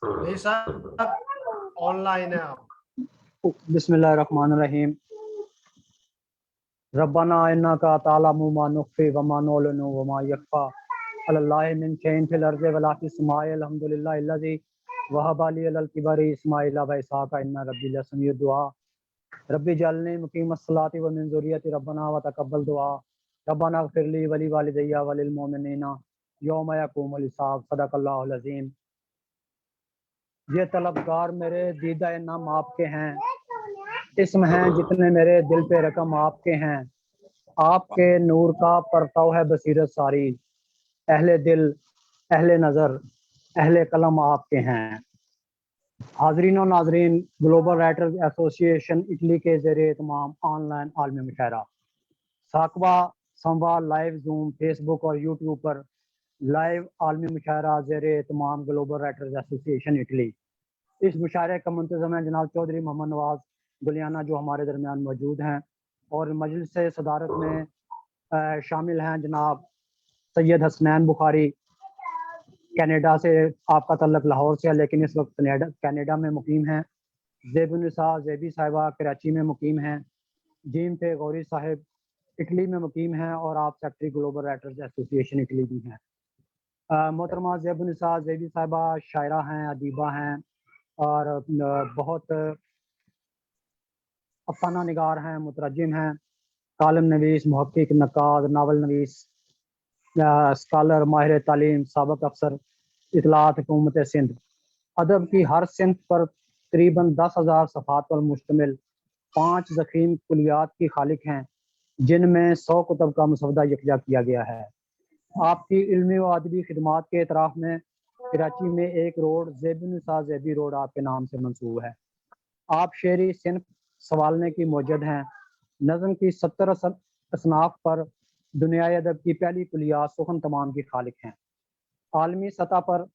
नहीं साहब, ऑनलाइन है आप। बिस्मिल्लाहिर्रहमानिर्रहीम। रब्बना इन्नका ताअलमु मा नुख्फी व मा नु'लिनु व मा यख्फा अलल्लाहि मिन शैइन फिल अर्ज़ि वला फिस समाई अल्हम्दुलिल्लाहिल्लज़ी वहब ली अलल किबरी इस्माइल व इसहाक़ इन्ना रब्बी लसमीउद दुआ। रब्बी जअलनी मुकीमस सलाति व मिन ज़ुर्रियति रब्बना व तक़ब्बल दुआ। रब्बना इग़फ़िर ली व लिवालिदैया व लिल मुमिनीना यौम यक़ूमुल हिसाब। सदक़ल्लाहुल अज़ीम। ये तलबगार मेरे दीदा नाम आपके हैं, इसम हैं जितने मेरे दिल पे रकम आपके हैं। आपके नूर का परताव है बसीरत सारी, अहले दिल अहले नज़र अहले कलम आपके हैं। हाज़रीन और नाज़रीन, ग्लोबल राइटर्स एसोसिएशन इटली के ज़ेरे एहतमाम ऑनलाइन आलमी मुशायरा साकवा संवा लाइव जूम फेसबुक और यूट्यूब पर लाइव आलमी मुशायरा ज़ेरे एहतमाम ग्लोबल राइटर्स एसोसिएशन इटली। इस मुशायरे का मुंतज़म है जनाब चौधरी मोहम्मद नवाज़ गुलियाना, जो हमारे दरमियान मौजूद हैं, और मजलिस से सदारत में शामिल हैं जनाब सैयद हसनैन बुखारी। कनाडा से आपका तल्लक लाहौर से है, लेकिन इस वक्त कनाडा में मुकीम हैं। ज़ेबुनिसा ज़ेबी साहिबा कराची में मुकीम हैं। जीम पे गौरी साहिब इटली में मुकीम हैं, और आप secretary global writers association Italy भी हैं। मोहतरमा ज़ेबुनिसा ज़ेबी साहिबा शायरा हैं, अदीबा हैं, और बहुत अफसाना निगार हैं, मुतरजिम हैं, कालम नवीस, मुहक्किक, नक्काद, नावल नवीस, स्कॉलर, माहिर तालीम, साबक अफसर इतलात हुकूमत सिंध। अदब की हर सिंध पर तकरीबन 10,000 सफ़ात पर मुश्तमिल 5 ज़ख़ीम कुलियात की खालिक हैं, जिनमें 100 कुतब का मसवदा यकजा किया गया है। आपकी इल्मी व अदबी खिदमात के इतराफ़ में कराची में एक रोड ज़ेबुनिसा ज़ेबी रोड आपके नाम से मंसूब है। आप शेरी सिंफ सवालने की मौजद हैं। नज़म की 70 असनाफ पर दुनियाई अदब की पहली कुलियात सुखन तमाम की खालिक हैं। आलमी सतह पर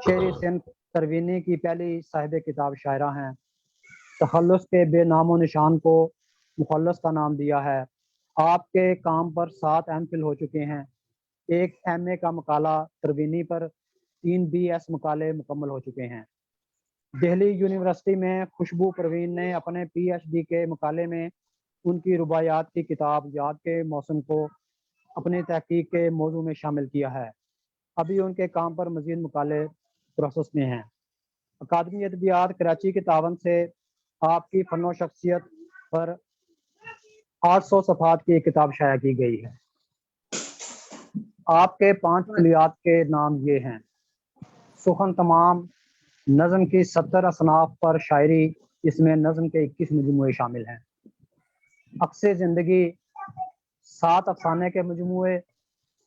शेरी सिंफ तरवीनी की पहली साहिब किताब शायरा हैं। तखल्लुस के बेनामो निशान को मुखल्लस का नाम दिया है। आपके काम पर 7 एमफिल हो चुके हैं, 1 MA का मकाला तरवीनी पर, 3 BS मकाले मुकम्मल हो चुके हैं। दिल्ली यूनिवर्सिटी में खुशबू परवीन ने अपने PhD के मकाले में उनकी रुबायात की किताब याद के मौसम को अपनी तहकीक के मौजू में शामिल किया है। अभी उनके काम पर मजीद मकाले प्रोसेस में हैं। अकादमी अदबियात कराची के तावन से आपकी फ़नो शख्सियत पर 800 सफ़ात की एक किताब शाया की गई है। आपके 5 कुलियात के नाम ये हैं: सुखन तमाम, नज़म की 70 असनाफ पर शायरी, इसमें नज़म के 21 मजमूए शामिल हैं। अक्से ज़िंदगी, 7 अफसाने के मजमूए,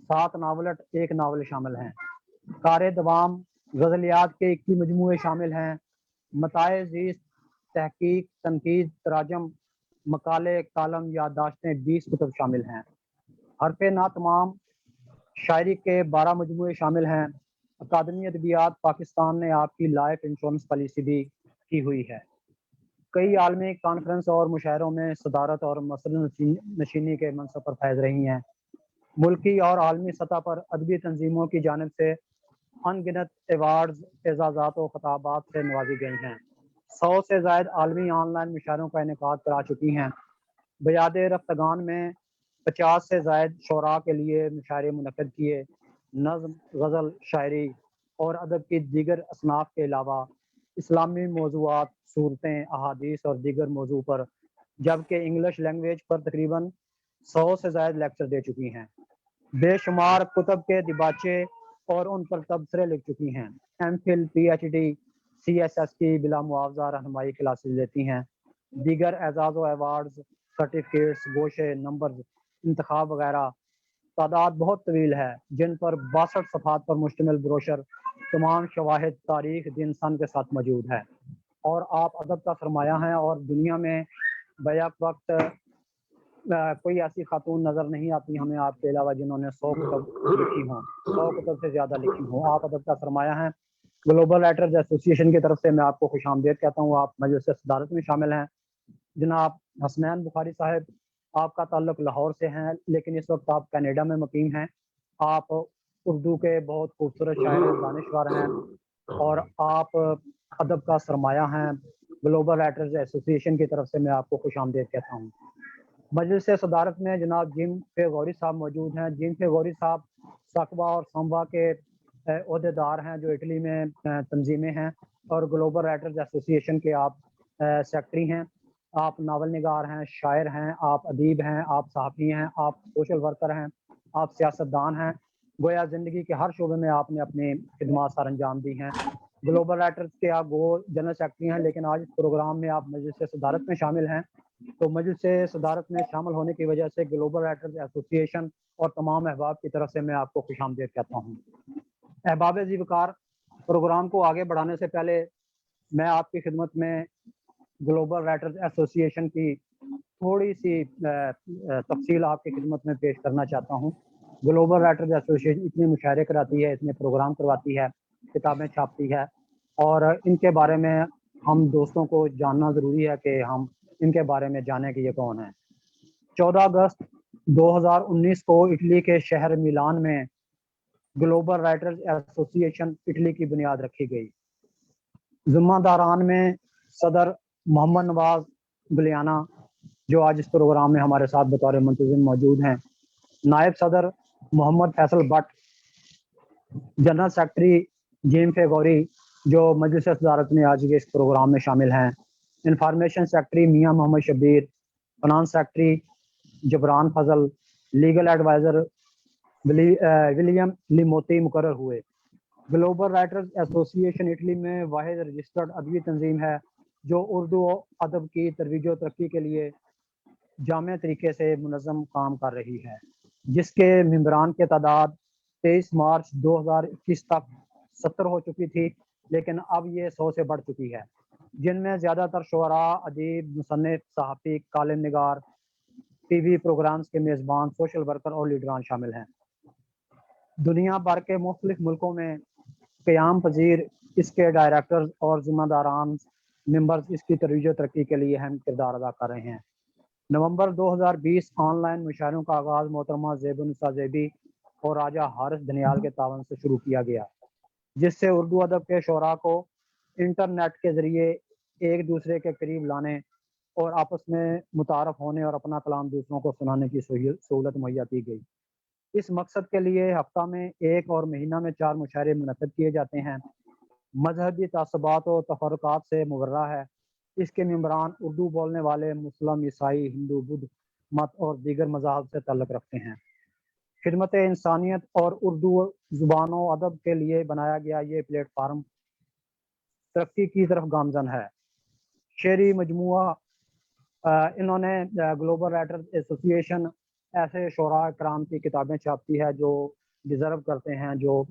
7 नावलट, 1 नावल शामिल हैं। कार दवाम, गज़लियात के 21 मजमूए शामिल हैं। मताए ज़ीस्त, तहकीक, तनकीद, तराजम, मकाले, कालम, याददाश्तें 20 कुतब शामिल हैं। हरफ़े ना तमाम शायरी के 12 मजमूए शामिल हैं। अकादमी अदबियात पाकिस्तान ने आपकी लाइफ इंश्योरेंस पॉलिसी भी की हुई है। कई आलमी कॉन्फ्रेंस और मुशायरों में सदारत और मसलन नशीनी के मनसब पर फैज़ रही हैं। मुल्की और आलमी सतह पर अदबी तंजीमों की जानिब से अनगिनत एवार्ड्स, एजाज़ात और खिताबात से नवाजी गई हैं। 100 से ज़ायद आलमी ऑनलाइन मुशायरों का इनेकाद करा चुकी हैं। बयाद रफ्तगान में 50 से ज़ायद शोरा के लिए मुशायरे मुनक़्क़िद किए। नज़्म, गज़ल, शायरी और अदब की दीगर असनाफ के अलावा इस्लामी मौज़ूआत, सूरतें, अहादीस और दीगर मौजू पर, जबकि इंग्लिश लैंग्वेज पर तकरीबन 100 से ज़ायद लेक्चर दे चुकी हैं। बेशुमार कुतब के दिबाचे और उन पर तबसरे लिख चुकी हैं। MPhil, PhD, CSS की बिला मुआवजा रहनुमाई क्लासेस लेती हैं। दीगर एजाज़ व अवार्ड्स, सर्टिफिकेट्स, गोशे, नंबर, इंतखाब वगैरह तादाद बहुत तवील है, जिन पर 62 सफ़ात पर मुश्तमिल ब्रोशर तमाम शवाहिद, तारीख, दिन सन के साथ मौजूद है। और आप अदब का सरमाया हैं, और दुनिया में बैक वक्त कोई ऐसी खातून नज़र नहीं आती हमें आपके अलावा जिन्होंने 100 कुतब लिखी हों, 100 कुतब से ज़्यादा लिखी हों। आप अदब का सरमाया हैं। ग्लोबल राइटर्स एसोसिएशन की तरफ से मैं आपको खुशामदीद कहता हूँ। आप मजलिस सदारत में शामिल हैं। जनाब हसनैन बुखारी साहब, आपका ताल्लुक लाहौर से है, लेकिन इस वक्त आप कनाडा में मुकीम हैं। आप اردو کے بہت خوبصورت شاعر دانشور ہیں اور آپ ادب کا سرمایہ ہیں. گلوبل رائٹرز ایسوسی ایشن کی طرف سے میں آپ کو خوش آمدید کہتا ہوں. مجلس صدارت میں جناب جیم فے غوری صاحب موجود ہیں. جیم فے غوری صاحب ساکبا اور سامبا کے عہدے دار ہیں جو اٹلی میں تنظیمیں ہیں, اور گلوبل رائٹرز ایسوسی ایشن کے آپ سیکٹری ہیں. آپ ناول نگار ہیں, شاعر ہیں, آپ ادیب ہیں, آپ صحافی ہیں, آپ سوشل ورکر ہیں, آپ سیاستدان ہیں. گویا زندگی کے ہر شعبے میں آپ نے اپنی خدمات سر انجام دی ہیں. گلوبل رائٹرز کے آپ وہ جنرل سیکرٹری ہیں, لیکن آج اس پروگرام میں آپ مجلس صدارت میں شامل ہیں. تو مجلس صدارت میں شامل ہونے کی وجہ سے گلوبل رائٹرز ایسوسی ایشن اور تمام احباب کی طرف سے میں آپ کو خوش آمدید کہتا ہوں. احباب ذی وقار, پروگرام کو آگے بڑھانے سے پہلے میں آپ کی خدمت میں گلوبل رائٹرز ایسوسی ایشن کی تھوڑی سی تفصیل آپ کی خدمت میں پیش کرنا چاہتا ہوں. گلوبل رائٹرز ایسوسی ایشن اتنے مشاعرے کراتی ہے, اتنے پروگرام کرواتی ہے, کتابیں چھاپتی ہے, اور ان کے بارے میں ہم دوستوں کو جاننا ضروری ہے کہ ہم ان کے بارے میں جانیں کہ یہ کون ہیں. 14 اگست 2019 کو اٹلی کے شہر میلان میں گلوبل رائٹرز ایسوسی ایشن اٹلی کی بنیاد رکھی گئی. ذمہ داران میں صدر محمد نواز گلیانہ جو آج اس پروگرام میں ہمارے ساتھ بطور منتظم موجود ہیں, نائب صدر محمد فیصل بٹ, جنرل سیکرٹری جیم فے غوری جو مجلس صدارت میں آج کے اس پروگرام میں شامل ہیں, انفارمیشن سیکرٹری میاں محمد شبیر, فنانس سیکرٹری جبران فضل, لیگل ایڈوائزر ولیم لیموتی مقرر ہوئے. گلوبل رائٹرز ایسوسی ایشن اٹلی میں واحد رجسٹرڈ ادبی تنظیم ہے جو اردو ادب کی ترویج و ترقی کے لیے جامع طریقے سے منظم کام کر رہی ہے, جس کے ممبران کی تعداد 23 مارچ 2021 تک 70 ہو چکی تھی, لیکن اب یہ 100 سے بڑھ چکی ہے, جن میں زیادہ تر شعراء, ادیب, مصنف, صحافی, کالم نگار, ٹی وی پروگرامز کے میزبان, سوشل ورکر اور لیڈران شامل ہیں. دنیا بھر کے مختلف ملکوں میں قیام پذیر اس کے ڈائریکٹرز اور ذمہ داران ممبرز اس کی ترویج و ترقی کے لیے اہم کردار ادا کر رہے ہیں. نومبر 2020 آن لائن مشاعروں کا آغاز محترمہ زیب النساء زیبی اور راجہ حارث دھنیال کے تعاون سے شروع کیا گیا, جس سے اردو ادب کے شعراء کو انٹرنیٹ کے ذریعے ایک دوسرے کے قریب لانے اور آپس میں متعارف ہونے اور اپنا کلام دوسروں کو سنانے کی سہولت مہیا کی گئی. اس مقصد کے لیے ہفتہ میں 1 اور مہینہ میں 4 مشاعرے منعقد کیے جاتے ہیں. مذہبی تعصبات و تفرقات سے مبرہ ہے. اس کے ممبران اردو بولنے والے مسلم, عیسائی, ہندو, بدھ مت اور دیگر مذاہب سے تعلق رکھتے ہیں. خدمت انسانیت اور اردو زبان و ادب کے لیے بنایا گیا یہ پلیٹ فارم ترقی کی طرف گامزن ہے. شعری مجموعہ انہوں نے گلوبل رائٹرز ایسوسی ایشن ایسے شعراء کرام کی کتابیں چھاپتی ہے جو ڈیزرو کرتے ہیں, جو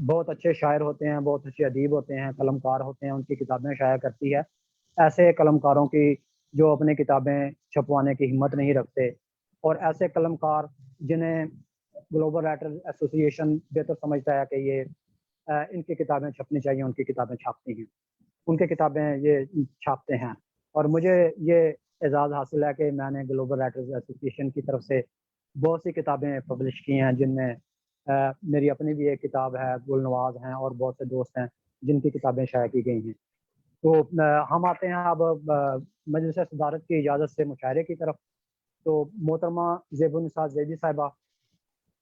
بہت اچھے شاعر ہوتے ہیں, بہت اچھے ادیب ہوتے ہیں, قلم کار ہوتے ہیں, ان کی کتابیں شائع کرتی ہے. ایسے قلم کاروں کی جو اپنی کتابیں چھپوانے کی ہمت نہیں رکھتے, اور ایسے قلم کار جنہیں گلوبل رائٹرز ایسوسی ایشن بہتر سمجھتا ہے کہ یہ ان کی کتابیں چھپنی چاہیے, ان کی کتابیں چھاپتی ہیں, ان کی کتابیں یہ چھاپتے ہیں. اور مجھے یہ اعزاز حاصل ہے کہ میں نے گلوبل رائٹرز ایسوسی ایشن کی طرف سے بہت سی کتابیں پبلش کی ہیں, جن میں میری اپنی بھی ایک کتاب ہے, گل نواز ہیں, اور بہت سے دوست ہیں جن کی کتابیں شائع کی گئی ہیں. تو ہم آتے ہیں اب مجلس صدارت کی اجازت سے مشاعرے کی طرف. تو محترمہ زیب النساء زیبی صاحبہ,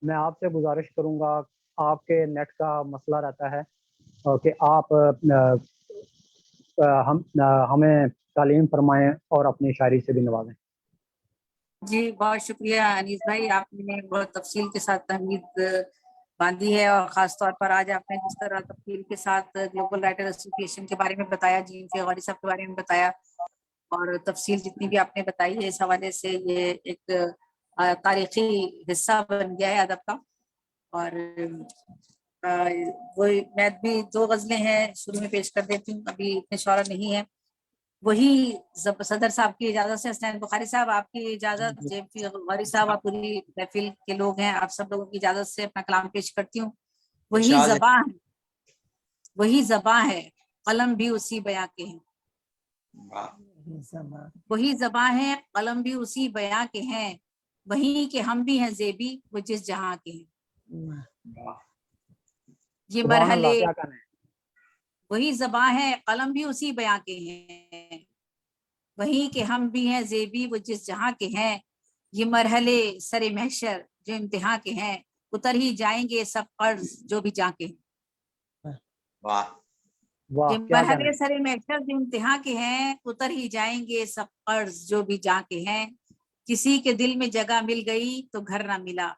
میں آپ سے گزارش کروں گا, آپ کے نیٹ کا مسئلہ رہتا ہے کہ آپ ہمیں تعلیم فرمائیں اور اپنی شاعری سے بھی نوازیں. جی بہت شکریہ انیس بھائی, آپ نے بہت تفصیل کے ساتھ تحمید باندھی ہے, اور خاص طور پر آج آپ نے جس طرح تفصیل کے ساتھ گلوبل رائٹر ایسوسی ایشن کے بارے میں بتایا, جیم فے غوری صاحب کے بارے میں بتایا, اور تفصیل جتنی بھی آپ نے بتائی ہے, اس حوالے سے یہ ایک تاریخی حصہ بن گیا ہے ادب کا. اور وہ میں بھی 2 غزلیں ہیں شروع میں پیش کر دیتی ہوں, ابھی اتنے شعرا نہیں ہیں. وہی صدر صاحب کی اجازت سے, حسنین بخاری صاحب آپ کی اجازت, جیم فے غوری صاحب آپ پوری محفل کے لوگ ہیں, آپ سب لوگوں کی اجازت سے اپنا کلام پیش کرتی ہوں. وہی زباں ہے قلم بھی اسی بیاں کے ہیں, وہی زباں ہے قلم بھی اسی بیاں کے ہیں, वहीं के हम भी हैं ज़ेबी वो जिस जहां के हैं। ये सुभान अल्लाह, मरहले क्या कहना है। वही ज़बां है, कलम भी उसी बयां के हैं। वहीं के हम भी हैं ज़ेबी वो जिस जहां के हैं। ये मरहले सरे महशर जो इम्तिहान के हैं, उतर ही जाएंगे सब कर्ज जो भी जाके हैं। वाह वाह, ये क्या कहना मरहले है। सरे महशर जो इम्तिहान के हैं, उतर ही जाएंगे सब कर्ज जो भी जाके हैं। किसी के दिल में जगह मिल गई तो घर ना मिला,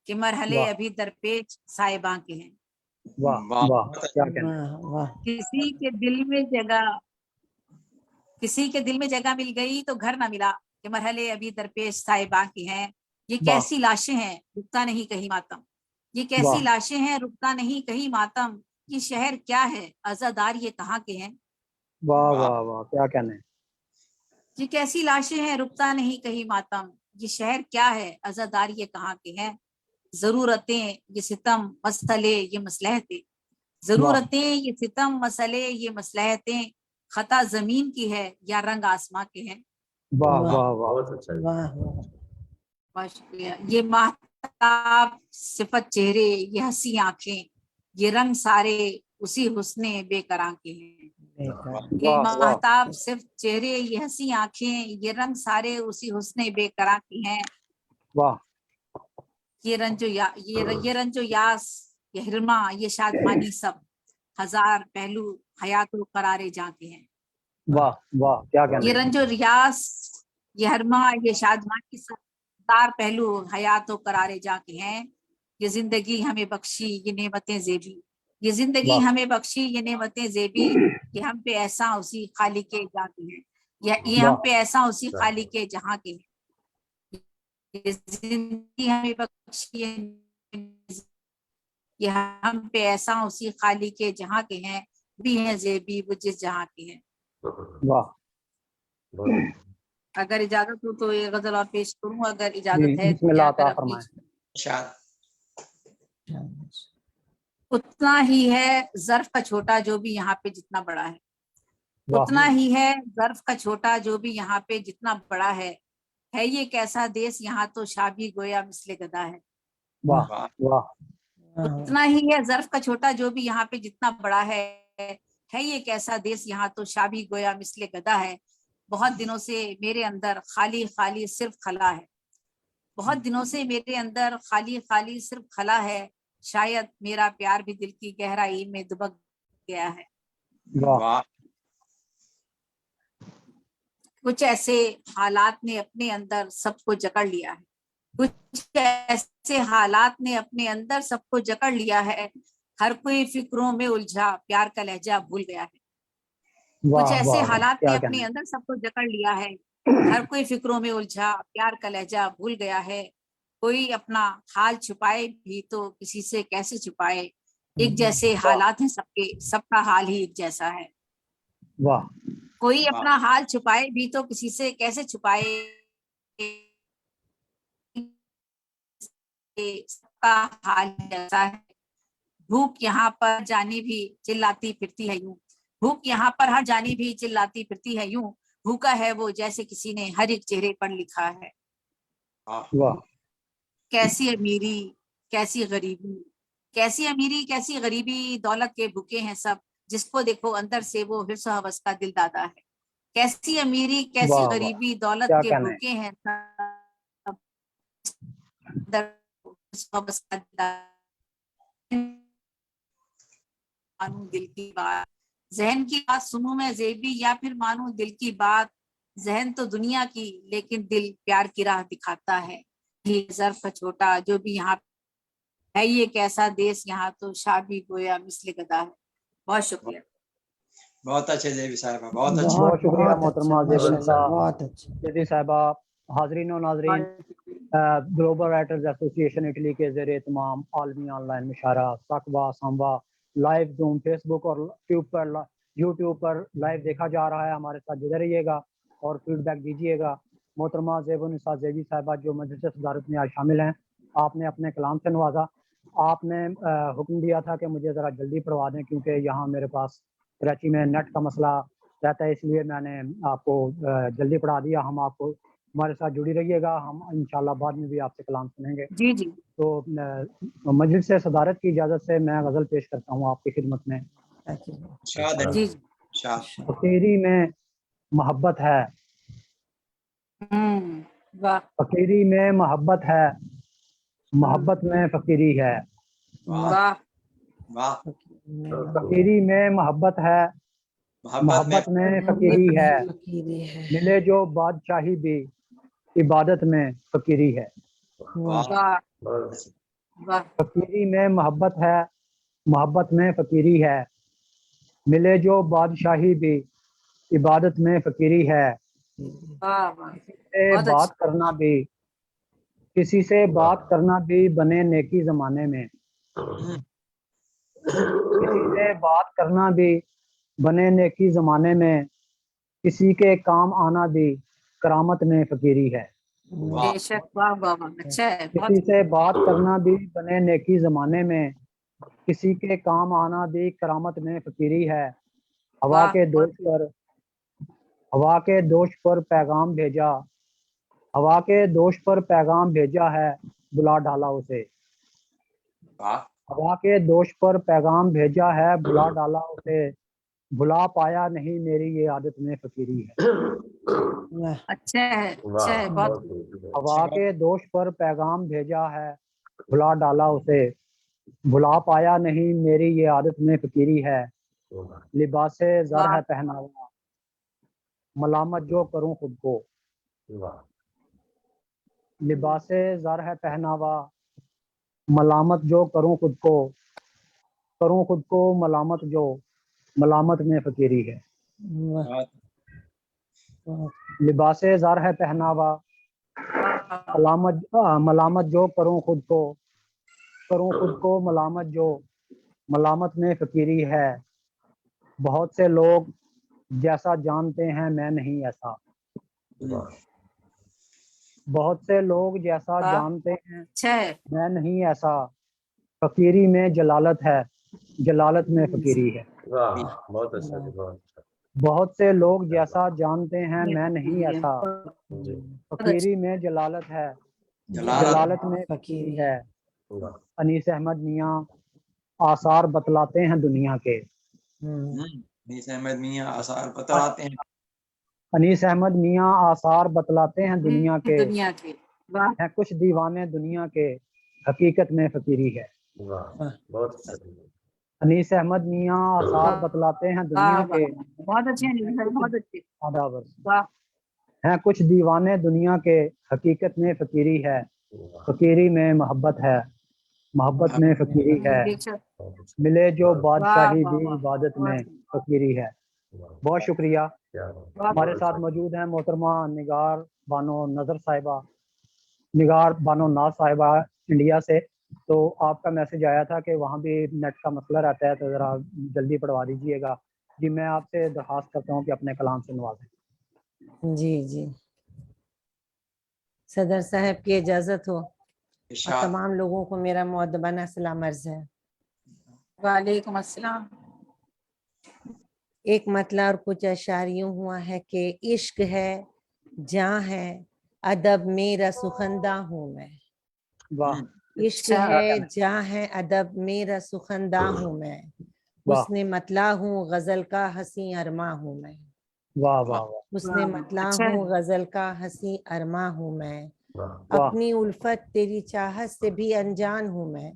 कि मरहले वाह अभी दरपेश साहिबां के हैं। वाह वाह वाह, बहुत क्या अच्छा। कहना है। वाह वाह किसी के दिल में जगह किसी के दिल में जगह मिल गई तो घर ना मिला, कि मरहले अभी दरपेश साहिबां की हैं। ये वाह कैसी लाशें हैं रुकता नहीं कहीं मातम। ये कैसी वाह लाशें हैं रुकता नहीं कहीं मातम। ये शहर क्या है अज़ादार ये कहाँ के हैं। वाह वाह वाह वाह, क्या कहना है। ये कैसी लाशें हैं रुकता नहीं कहीं मातम। ये शहर क्या है अज़ादार ये कहाँ के हैं। जरूरतें ये सितम मसले ये मसलहतें। वाह जरूरतें ये सितम मसले ये मसलहतें। खता जमीन की है या रंग आसमां के हैं। वाह वाह वाह वाह, बहुत अच्छा है। वाह वाह बहुत शुक्रिया। ये महताब सिफत चेहरे ये हंसी आंखें, ये रंग सारे उसी हुस्ने बेकरां के हैं। बेकार ये वाह वाह महताब सिर्फ चेहरे ये हंसी आंखें, ये रंग सारे उसी हुस्ने बेकरां के हैं। वाह ये रंजो यास ये हिरमा ये शादमानी सब हजार पहलू हयातो करारे जाके हैं। वाह वाह, क्या कहना ये है। रंजो रियास ये हरमा ये शादमानी सब हजार पहलू हयातो करारे जाके हैं। ये जिंदगी हमें बख्शी ये नेमतें ज़ेबी। ये जिंदगी वाह हमें बख्शी ये नेमतें ज़ेबी। ये हम पे ऐसा उसी खाली के जाके हैं। ये हम वाह पे ऐसा उसी खाली के जहाँ के हैं। ये जिंदगी हमें बख्शी ये हम पे ऐसा उसी खाली के जहाँ के हैं। भी हैं ज़ेबी वो जिस जहाँ के हैं। वाह बहुत अच्छा। अगर इजाजत हो तो ये गजल और पेश करूं, अगर जी, इजाजत है तो बिस्मिल्लाह क्या अता तरफ फरमाएं। शाद उतना ही है ज़र्फ का छोटा जो भी यहाँ पे जितना बड़ा है। वाह उतना ही है ज़र्फ का छोटा जो भी यहाँ पे जितना बड़ा है। ये कैसा देश यहाँ तो शाबी गोया मिसले गदा है। वाह वाह वाह उतना ही है ज़र्फ का छोटा जो भी यहाँ पे जितना बड़ा है। ये कैसा देश यहाँ तो शाबी गोया मिसले गदा है। बहुत दिनों से मेरे अंदर खाली खाली सिर्फ खला है। बहुत दिनों से मेरे अंदर खाली खाली सिर्फ खला है। शायद मेरा प्यार भी दिल की गहराई में दुबक गया है। वाह वाह कुछ ऐसे हालात ने अपने अंदर सबको जकड़ लिया है। कुछ ऐसे हालात ने अपने अंदर सबको जकड़ लिया है। हर कोई फिक्रों में उलझा प्यार का लहजा भूल गया है। कुछ वाह ऐसे वाह, हालात ने क्या अपने कहना अंदर सबको जकड़ लिया है। हर कोई फिक्रों में उलझा प्यार का लहजा भूल गया है। कोई अपना हाल छुपाए भी तो किसी से कैसे छुपाए। एक जैसे हालात हैं सबके, सबका हाल ही एक जैसा है। वाह कोई अपना हाल छुपाए भी तो किसी से कैसे छुपाए। सबका हाल जैसा है। भूख यहाँ पर जानी भी चिल्लाती फिरती है यूं। भूख यहाँ पर हर जानी भी चिल्लाती फिरती है यूं। भूखा है वो जैसे किसी ने हर एक चेहरे पर लिखा है। वाह कैसी अमीरी कैसी गरीबी, कैसी अमीरी कैसी गरीबी दौलत के भूखे हैं सब। जिसको देखो अंदर से वो हिर्स हवस का दिल दादा है। कैसी अमीरी कैसी वाह वाह, गरीबी दौलत क्या के कहना है। भूखे हैं सब। अंदर हिर्स हवस का दिल दादा है। मानूं दिल की बात जहन की बात सुनूं मैं ज़ेबी, या फिर मानूं दिल की बात। जहन तो दुनिया की लेकिन दिल प्यार की राह दिखाता है। ये ज़र्फ का छोटा जो भी यहाँ है। ये कैसा देश यहाँ तो शाबी गोया मिसले गदा है। बहुत शुक्रिया। बहुत अच्छे जेबी साहब, बहुत अच्छे। बहुत शुक्रिया बहुत मोहतरमा अच्छा, ज़ेबी माशाल्लाह, निसा बहुत अच्छा। ज़ेबी साहिबा। हाजरीन और नाजरीन, ग्लोबल राइटर्स एसोसिएशन इटली के ज़ेर एहतमाम आलमी ऑनलाइन मुशायरा सकवा संवा लाइव जूम फेसबुक और यूट्यूब पर लाइव देखा जा रहा है। हमारे साथ जुड़े रहिएगा और फीडबैक दीजिएगा। मोहतरमा ज़ेबुन्निसा ज़ेबी साहिबा जो मजलिस सदारत में आज शामिल हैं, आपने अपने कलाम से नवाजा। आपने हुक्म दिया था कि मुझे ज़रा जल्दी पढ़वा दें क्योंकि यहाँ मेरे पास कराची में नेट का मसला रहता है, इसलिए मैंने आपको जल्दी पढ़ा दिया। हम आपको ہمارے ساتھ جڑی رہیے گا. ہم انشاءاللہ بعد میں بھی آپ سے کلام سنیں گے. جی جی تو مجلس سے صدارت کی اجازت سے میں غزل پیش کرتا ہوں آپ کی خدمت میں. شاد ہے جی شاد. فقیری میں محبت ہے, واہ فقیری میں محبت ہے, محبت میں فقیری ہے. واہ واہ واہ. فقیری میں محبت ہے, محبت میں فقیری ہے. ملے جو بادشاہی بھی عبادت میں فقیری ہے. واہ. واہ واہ فقیری میں محبت ہے, محبت میں فقیری ہے. ملے جو بادشاہی بھی عبادت میں فقیری ہے. واہ واہ سے بہت بات اچھا کرنا بھی, کسی سے بات کرنا بھی بنے نیکی زمانے میں. کسی سے بات کرنا بھی بنے نیکی زمانے میں. کسی کے کام آنا بھی کرامت میں فقیری ہے. واہ. بے شک واہ واہ واہ اچھا ہے بہت کسی سے بات کرنا بھی بنے نیکی زمانے میں. کسی کے کام آنا بھی کرامت میں فقیری ہے. ہوا واہ کے دوش پر, ہوا کے دوش پر پیغام بھیجا, ہوا کے دوش پر پیغام بھیجا ہے بلا ڈالا اسے. واہ. ہوا کے دوش پر پیغام بھیجا ہے بلا ڈالا اسے. بھلا پایا نہیں میری یہ عادت میں فقیری ہے. اچھا ہے بہت ہوا کے دوش پر پیغام بھیجا ہے بھلا ڈالا اسے. بھلا پایا نہیں میری یہ عادت میں فقیری ہے. لباس زر واہ ہے پہناوا, ملامت جو کروں خود کو. لباس زر ہے پہناوا, ملامت جو کروں خود کو. کروں خود کو ملامت جو ملامت میں فقیری ہے. لباس زر ہے پہناوا, ملامت جو کروں خود کو. کروں خود کو ملامت جو ملامت میں فقیری ہے. بہت سے لوگ جیسا جانتے ہیں میں نہیں ایسا. بہت سے لوگ جیسا واہ جانتے ہیں اچھا ہے میں نہیں ایسا. فقیری میں جلالت ہے, جلالت میں فقیری ہے. بہت اچھا جی, بہت اچھا. بہت سے لوگ جیسا جانتے ہیں میں نہیں ایسا. جی فقیری میں جلالت ہے, جلالت. جلالت میں فقیری ہے. انیس احمد میاں آثار بتلاتے ہیں دنیا کے. انیس احمد میاں آثار بتلاتے ہیں. انیس احمد میاں آثار بتلاتے ہیں دنیا کے. دنیا کے واہ ہیں کچھ دیوانے دنیا کے, حقیقت میں فقیری ہے. بہت اچھا. انیس احمد میاں آثار بتلاتے ہیں دنیا واہ کے. بہت اچھے ہیں بہت اچھے آدابر. واہ ہیں کچھ دیوانے دنیا کے, حقیقت میں فقیری ہے. فقیری میں محبت ہے, محبت میں فقیری ہے. بے شک ملے جو واہ بادشاہی واہ بھی واہ عبادت میں فقیری ہے. بہت شکریہ. ہمارے ساتھ موجود ہیں محترمہ نگار بانو نظر صاحبہ, نگار بانو ناز صاحبہ انڈیا سے. تو آپ کا میسج آیا تھا کہ وہاں بھی نیٹ کا مسئلہ رہتا ہے, تو ذرا جلدی پڑھوا دیجیے گا. جی میں آپ سے درخواست کرتا ہوں کہ اپنے کلام سے نوازیں. جی جی صدر صاحب کی اجازت ہو اور ارشاد. تمام لوگوں کو میرا مؤدبانہ سلام عرض ہے. وعلیکم السلام. ایک مطلع اور کچھ اشعار یوں ہوا ہے کہ عشق ہے جاں ہے ادب میرا سخندہ ہوں میں. واہ عشق اچھا ہے جاں ہے ادب میرا سخندہ ہوں میں. واہ حسن مطلع ہوں غزل کا حسین ارماں ہوں میں. واہ واہ واہ حسن مطلع اچھا ہے ہوں غزل کا حسین ارماں ہوں میں. واہ اپنی الفت تیری چاہت سے بھی انجان ہوں میں.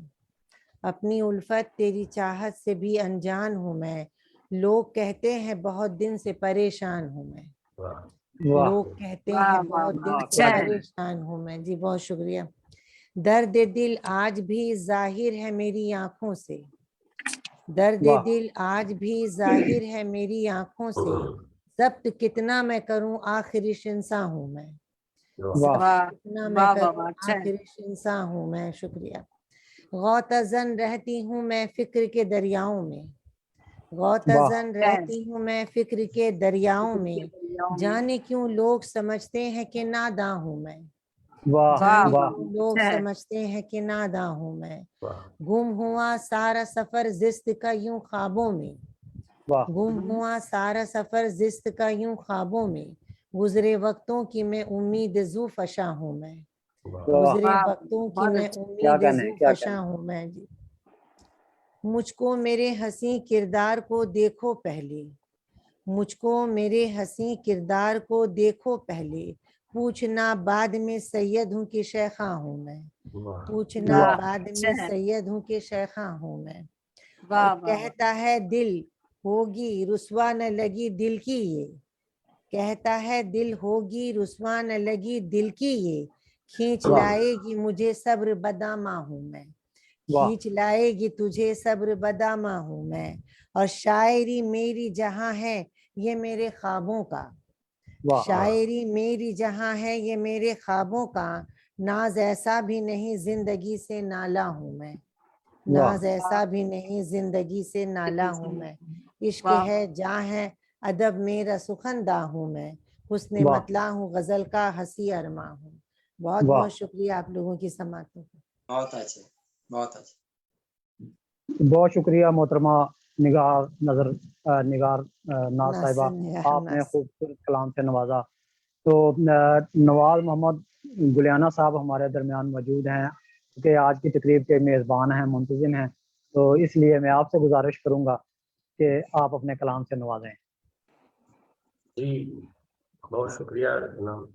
اپنی الفت تیری چاہت سے بھی انجان ہوں میں. لوگ کہتے ہیں بہت دن سے پریشان ہوں میں. واہ لوگ کہتے واہ ہیں واہ بہت واہ دن سے اچھا ہے پریشان ہوں میں. جی بہت شکریہ. درد دل آج بھی ظاہر ہے میری آنکھوں سے. درد واہ دل آج بھی ظاہر ہے میری آنکھوں سے. ضبط کتنا میں کروں آخر شنسا ہوں میں. واہ واہ کتنا میں واہ واہ کروں واہ اچھا ہے آخر شنسا ہوں میں. شکریہ. غوطہ-زن رہتی ہوں میں فکر کے دریاؤں میں. غوطہ-زن رہتی ہوں میں فکر کے دریاؤں میں. جانے کیوں لوگ سمجھتے ہیں کہ ناداں ہوں میں. واہ جانے واہ کیوں لوگ اچھا ہے سمجھتے ہیں کہ ناداں ہوں میں. گم ہوا سارا سفر زست کا یوں خوابوں میں. واہ گم ہوا سارا سفر زست کا یوں خوابوں میں. गुजरे वक्तों की मैं उम्मीद जू फशा हूँ मैं, वाह गुजरे वाह, वक्तों की बहुत मैं अच्छा। क्या उम्मीद कहने जू क्या फशा कहने हूँ मैं जी। मुझको मेरे हंसी किरदार को देखो पहले, मुझको मेरे हंसी किरदार को देखो पहले, पूछना बाद में सैयद हूँ कि शेखा हूँ मैं, वाह पूछना वाह, बाद अच्छा में है। सैयद हूँ कि शेखा हूँ मैं। वाह वाह वाह। कहता है दिल होगी रुसवा न लगी दिल की ये, कहता है दिल होगी रुसवा न लगी दिल की ये, खींच वाह लाएगी मुझे सब्र बदामा हूँ मैं, वाह खींच लाएगी तुझे सब्र बदामा हूँ मैं। और शायरी मेरी जहाँ है ये मेरे ख्वाबों का, वाह शायरी मेरी जहाँ है ये मेरे ख्वाबों का, नाज ऐसा भी नहीं जिंदगी से नाला हूँ मैं, वाह नाज ऐसा भी नहीं जिंदगी से नाला हूँ मैं। इश्क वाह है जहाँ है अदब मेरा सुखनदा हूँ मैं, हुस्न वाह मतला हूँ गजल का हंसी अरमा हूँ। बहुत वाह बहुत शुक्रिया आप लोगों की समातों का। बहुत अच्छे, बहुत अच्छे। बहुत शुक्रिया मोहतरमा निगार नजर निगार नाज साहिबा, आपने नासिर खूबसूरत कलाम से नवाजा। तो नवाज मोहम्मद गुलियाना साहब हमारे दरमियान मौजूद हैं, क्योंकि आज की तकरीब के मेज़बान हैं, मुंतज़िम हैं, तो इसलिए मैं आपसे गुजारिश करूंगा कि आप अपने कलाम से नवाजें। जी, बहुत शुक्रिया जनाब।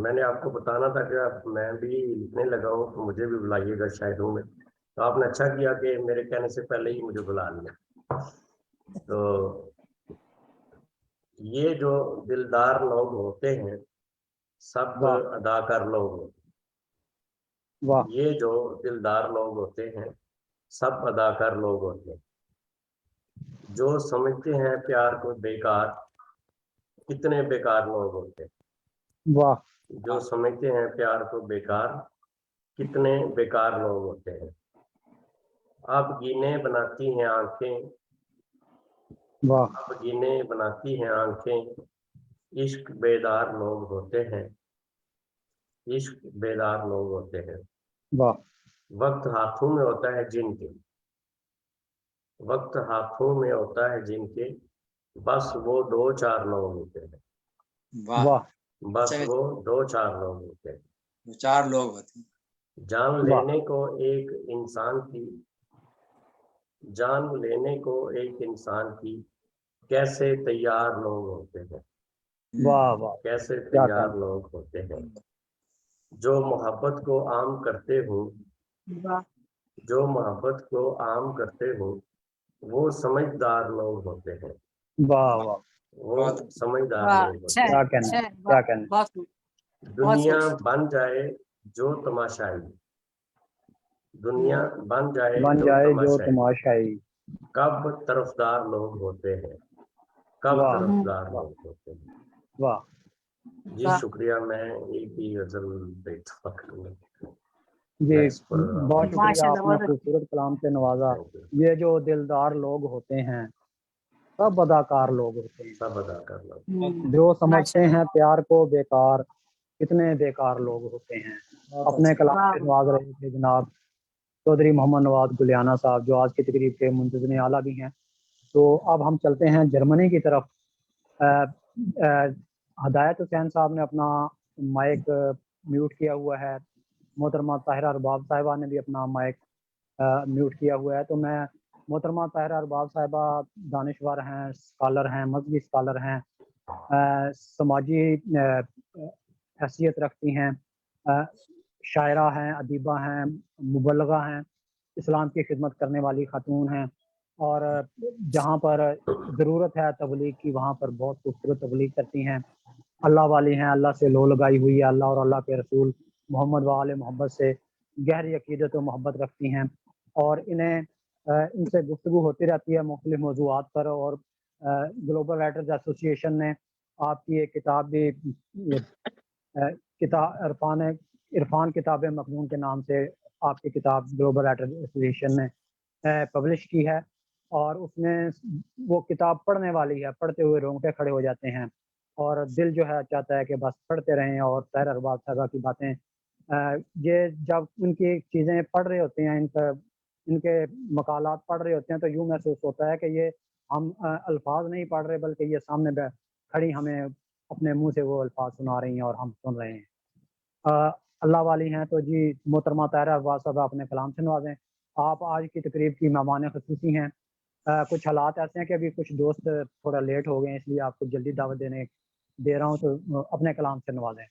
मैंने आपको बताना था कि अब मैं भी लिखने लगा हूँ, तो मुझे भी बुलाइएगा शायरों में। तो आपने अच्छा किया कि मेरे कहने से पहले ही मुझे बुला लिया। तो ये जो दिलदार लोग होते हैं सब वाह अदाकार लोग होते वाह हैं। ये जो दिलदार लोग होते हैं सब अदाकार लोग होते हैं। जो समझते हैं प्यार को बेकार, कितने बेकार लोग होते हैं। वाह जो समझते हैं प्यार को बेकार, कितने बेकार लोग होते हैं। अब गिने बनाती हैं आंखें, वाह अब गिने बनाती हैं आंखें, इश्क बेदार लोग होते हैं, इश्क बेदार लोग होते हैं। वाह वक्त हाथों में होता है जिनके, वक्त हाथों में होता है जिनके, बस वो दो चार लोग होते हैं, वाह, वाह बस अच्छा, वो दो चार लोग होते हैं। दो चार लोग होते हैं। जान वाह लेने को एक इंसान की, जान लेने को एक इंसान की, कैसे तैयार लोग होते हैं, वाह वाह, कैसे क्या तैयार कहना। लोग होते हैं। जो मोहब्बत को आम करते हो, वाह जो मोहब्बत को आम करते हो, वो समझदार लोग होते हैं, वाह वाह, वो बहुत समझदार वाह, लोग अच्छा होते है, क्या हैं। कहना अच्छा है। क्या वाह, कहना। बहुत खूब, बहुत दुनिया खूब। बन जाए जो तमाशाई, दुनिया बन जाए बन जो जाए जो तमाशाई, तमाशाई। कब तरफदार लोग होते हैं, कब वाह तरफदार वाह लोग होते हैं। वाह जी वाह, शुक्रिया। मैं एक ही गजल बेटा करने जी, नेक्स्ट बहुत प्रोग्राम। शुक्रिया, माशाल्लाह, आपने बहुत अच्छा। खूबसूरत कलाम से नवाजा। Thank you. ये जो दिलदार लोग होते हैं सब अदाकार लोग होते हैं। सब अदा करना। जो समझते माशाल्लाह, हैं प्यार को बेकार, कितने बेकार लोग होते हैं। बहुत अपने अच्छा। कलाम वाह से नवाज रहे थे जनाब चौधरी मोहम्मद नवाज गुलियाना साहब, जो आज की तकरीब के मुंतज़िम आला भी हैं। तो अब हम चलते हैं जर्मनी की तरफ। अ, अ, हदायत हुसैन साहब ने अपना माइक म्यूट किया हुआ है, मोहतरमा ताहिरा अरबाब साहिबा ने भी अपना माइक म्यूट किया हुआ है। तो मैं मोहतरमा ताहिरा अरबाब साहिबा दानिश्वर हैं, स्कॉलर हैं, मजहबी स्कॉलर हैं, समाजी हैसियत रखती हैं, शायरा हैं, अदीबा हैं, मुबल्लगा हैं, इस्लाम की खिदमत करने वाली खातून हैं, और जहाँ पर ज़रूरत है तबलीग की वहाँ पर बहुत खूबसूरत तबलीग करती हैं। अल्लाह वाली हैं, अल्लाह से लो लगाई हुई है, अल्लाह और अल्लाह के रसूल मोहम्मद वाले मोहब्बत से गहरी अकीदत व मोहब्बत रखती हैं, और इन्हें इनसे गुफ्तगू होती रहती है मुख्तलिफ मौज़ूआत पर। और ग्लोबल राइटर्स एसोसिएशन ने आपकी एक किताब भी, किताब इरफान किताब मखनून के नाम से आपकी किताब ग्लोबल राइटर्स एसोसिएशन ने पब्लिश की है, और उसमें वो किताब पढ़ने वाली है, पढ़ते हुए रोंगटे खड़े हो जाते हैं, और दिल जो है चाहता है कि बस पढ़ते रहें। और ताहिरा अरबाब साहिबा की बातें, ये जब उनकी चीज़ें पढ़ रहे होते हैं, इनके मकालात पढ़ रहे होते हैं, तो यूँ महसूस होता है कि ये हम अल्फाज नहीं पढ़ रहे, बल्कि ये सामने खड़ी हमें اپنے منہ سے وہ الفاظ سنا رہی ہیں اور ہم سن رہے ہیں۔ اللہ والی ہیں تو جی محترمہ طاہرہ عباس صاحب اپنے کلام سے نوازیں۔ آپ آج کی تقریب کی مہمان خصوصی ہیں۔ کچھ حالات ایسے ہیں کہ ابھی کچھ دوست تھوڑا لیٹ ہو گئے ہیں، اس لیے آپ کو جلدی دعوت دے رہا ہوں، تو اپنے کلام سے نوازیں۔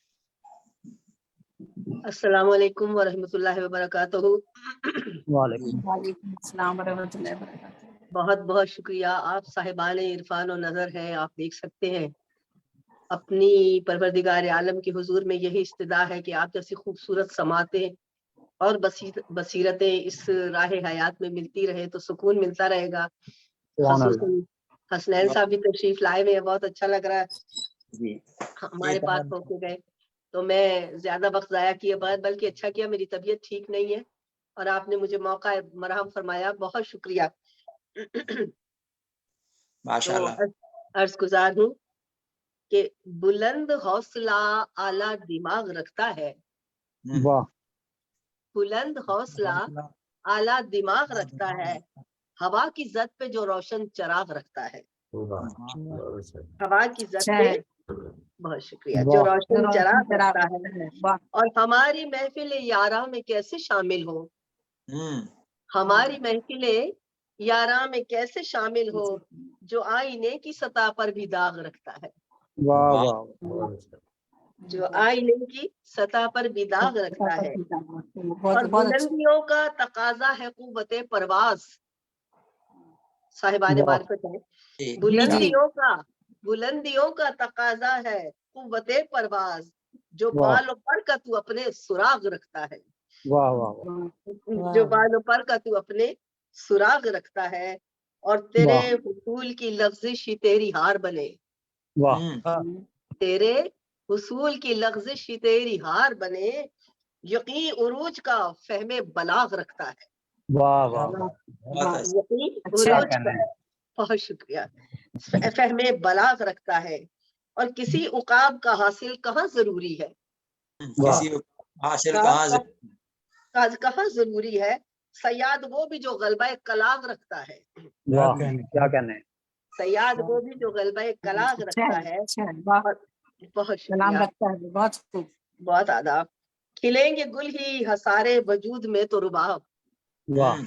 السلام علیکم ورحمۃ اللہ وبرکاتہ۔ وعلیکم وعلیکم السلام ورحمۃ اللہ وبرکاتہ۔ بہت بہت شکریہ، آپ صاحبان عرفان و نظر ہیں، آپ دیکھ سکتے ہیں اپنی پروردگار عالم کے حضور میں یہی استدعا ہے کہ آپ جیسی خوبصورت سماعتیں اور بصیرتیں اس راہ حیات میں ملتی رہے تو سکون ملتا رہے گا۔ سبحان خصوصاً اللہ۔ حسنین صاحب بھی تشریف لائے ہوئے ہیں، بہت اچھا لگ رہا ہے جی ہمارے پاس ہو کے گئے، تو میں زیادہ وقت ضائع کیے بعد بلکہ اچھا کیا، میری طبیعت ٹھیک نہیں ہے اور آپ نے مجھے موقع مرحم فرمایا، بہت شکریہ۔ ماشاء تو اللہ۔ عرض گزار ہوں کہ بلند حوصلہ اعلیٰ دماغ رکھتا ہے، واہ بلند حوصلہ اعلیٰ دماغ رکھتا ہے، ہوا کی زد پہ جو روشن چراغ رکھتا ہے، واہ، بہت سے۔ ہوا کی زد اچھا پہ، ہے، بہت شکریہ، جو واہ روشن چراغ رکھتا ہے ہے۔ واہ، اور ہماری محفل یاراں میں کیسے شامل ہو، ہماری محفل یاراں میں کیسے شامل ہو، جو آئینے کی سطح پر بھی داغ رکھتا ہے، واہ واہ۔ واہ بہت اچھا۔ جو آئینے کی سطح پر بھی داغ رکھتا ہے، بہت اور بہت اچھا۔ بلندیوں کا تقاضا ہے قوت پرواز، صاحبان واہ معرفت ہے، جی بلندیوں کا تقاضا ہے قوت پرواز، جو واہ بال و پر کا تو اپنے سراغ رکھتا ہے، واہ واہ جو بال و پر کا تو اپنے سراغ رکھتا ہے، اور تیرے واہ حصول کی لغزش ہی تیری ہار بنے، واہ تیرے حصول کی لغزش ہی تیری ہار بنے، یقین عروج کا فہم بلاغ رکھتا ہے، واہ واہ بہت اچھا۔ یقین اچھا عروج کہنا کا، ہے۔ بہت شکریہ، فہم بلاغ رکھتا ہے، اور کسی عقاب کا حاصل کہاں ضروری ہے، واہ کسی کو حاصل کہاں سے؟ کہاں ضروری ہے، سیاد وہ بھی جو غلبہ کلاغ رکھتا ہے، واہ کیا کہنا ہے۔ سیاد وہ بھی جو غلبہ کلاغ رکھتا ہے، اچھا ہے، واہ، اور بہت سلام شکریہ، رکھتا ہے، بہت خوب۔ بہت آداب۔ کھلیں گے گل ہی ہسارے وجود میں تو رباب، واہ